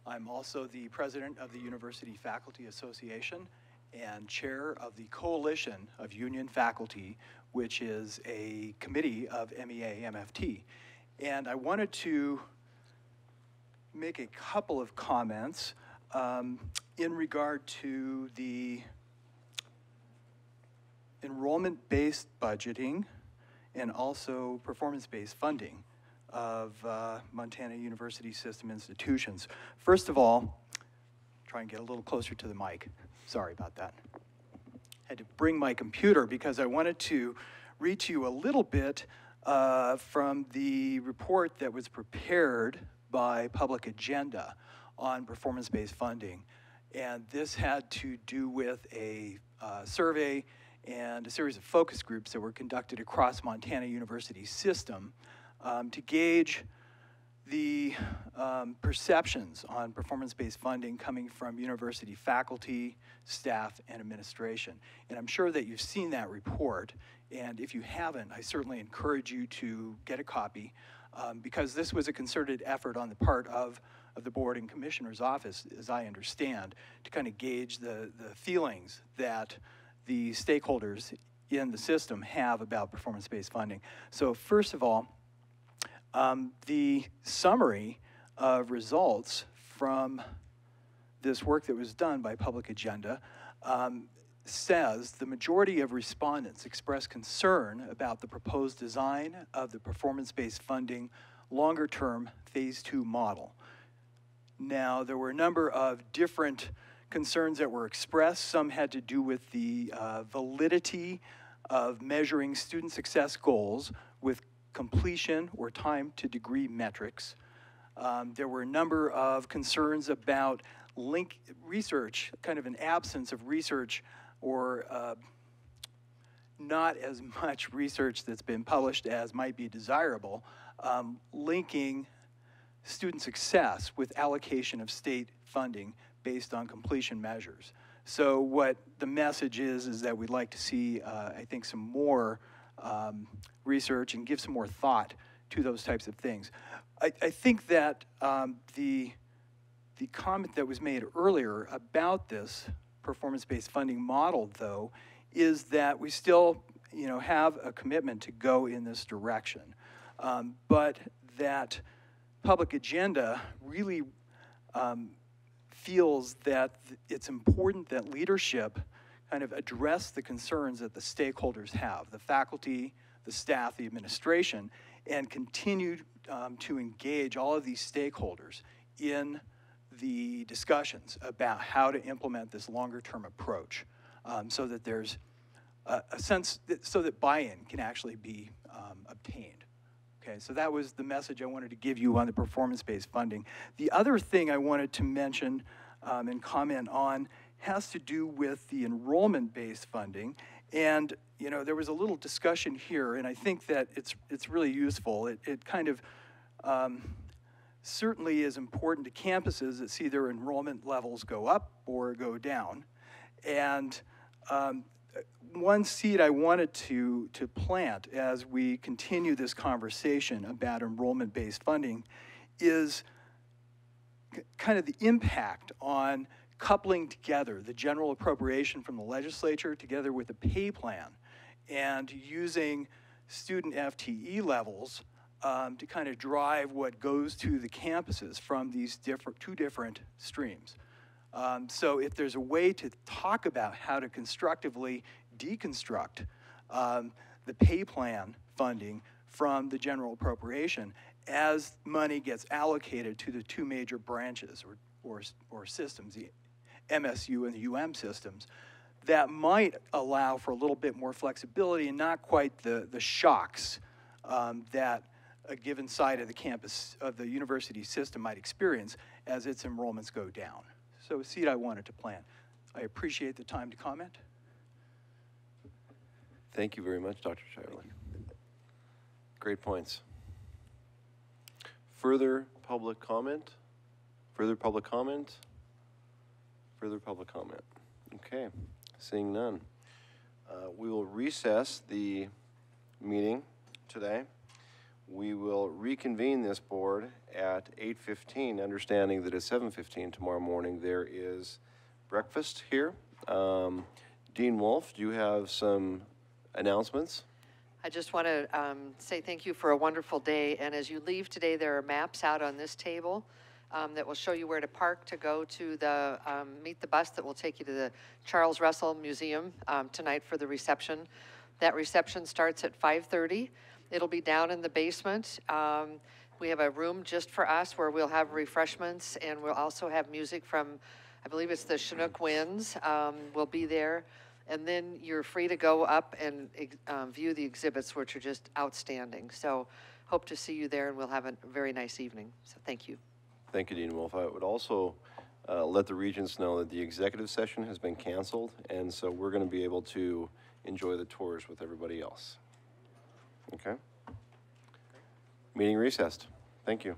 I'm also the president of the University Faculty Association and chair of the Coalition of Union Faculty, which is a committee of MEA MFT. And I wanted to make a couple of comments in regard to the enrollment-based budgeting and also performance-based funding of Montana University System institutions. First of all, try and get a little closer to the mic. Sorry about that. Had to bring my computer because I wanted to read to you a little bit from the report that was prepared by Public Agenda on performance-based funding. And this had to do with a survey and a series of focus groups that were conducted across Montana University system to gauge the perceptions on performance-based funding coming from university faculty, staff, and administration. And I'm sure that you've seen that report, and if you haven't, I certainly encourage you to get a copy because this was a concerted effort on the part of the board and commissioner's office, as I understand, to kind of gauge the feelings that the stakeholders in the system have about performance-based funding. So first of all, the summary of results from this work that was done by Public Agenda says the majority of respondents expressed concern about the proposed design of the performance-based funding longer-term phase 2 model. Now, there were a number of different concerns that were expressed. Some had to do with the validity of measuring student success goals with completion or time to degree metrics. There were a number of concerns about research, kind of an absence of research or not as much research that's been published as might be desirable, linking student success with allocation of state funding based on completion measures. So what the message is that we'd like to see, I think, some more research and give some more thought to those types of things. I think that the comment that was made earlier about this performance-based funding model, though, is that we still, have a commitment to go in this direction, but that Public Agenda really feels that it's important that leadership kind of address the concerns that the stakeholders have, the faculty, the staff, the administration, and continue to engage all of these stakeholders in the discussions about how to implement this longer-term approach so that there's a sense, so that buy-in can actually be obtained. Okay, so that was the message I wanted to give you on the performance-based funding. The other thing I wanted to mention and comment on has to do with the enrollment-based funding. And, there was a little discussion here, and I think that it's really useful. It kind of certainly is important to campuses that see their enrollment levels go up or go down. And one seed I wanted to plant as we continue this conversation about enrollment-based funding is kind of the impact on coupling together the general appropriation from the legislature together with the pay plan and using student FTE levels to kind of drive what goes to the campuses from these two different streams. So if there's a way to talk about how to constructively deconstruct the pay plan funding from the general appropriation as money gets allocated to the two major branches or systems, the MSU and the UM systems, that might allow for a little bit more flexibility and not quite the shocks that a given side of the campus, of the university system might experience as its enrollments go down. So a seed I wanted to plant. I appreciate the time to comment. Thank you very much, Dr. Shirley. Great points. Further public comment? Further public comment? Further public comment? Okay, seeing none. We will recess the meeting today. We will reconvene this board at 8:15, understanding that at 7:15 tomorrow morning there is breakfast here. Dean Wolf, do you have some announcements? I just want to say thank you for a wonderful day. And as you leave today, there are maps out on this table that will show you where to park to go to the, meet the bus that will take you to the Charles Russell Museum tonight for the reception. That reception starts at 5:30. It'll be down in the basement. We have a room just for us where we'll have refreshments, and we'll also have music from, I believe it's the Chinook Winds will be there. And then you're free to go up and view the exhibits, which are just outstanding. So hope to see you there, and we'll have a very nice evening. So thank you. Thank you, Dean Wolf. I would also let the Regents know that the executive session has been canceled, and so we're going to be able to enjoy the tours with everybody else. Okay? Meeting recessed. Thank you.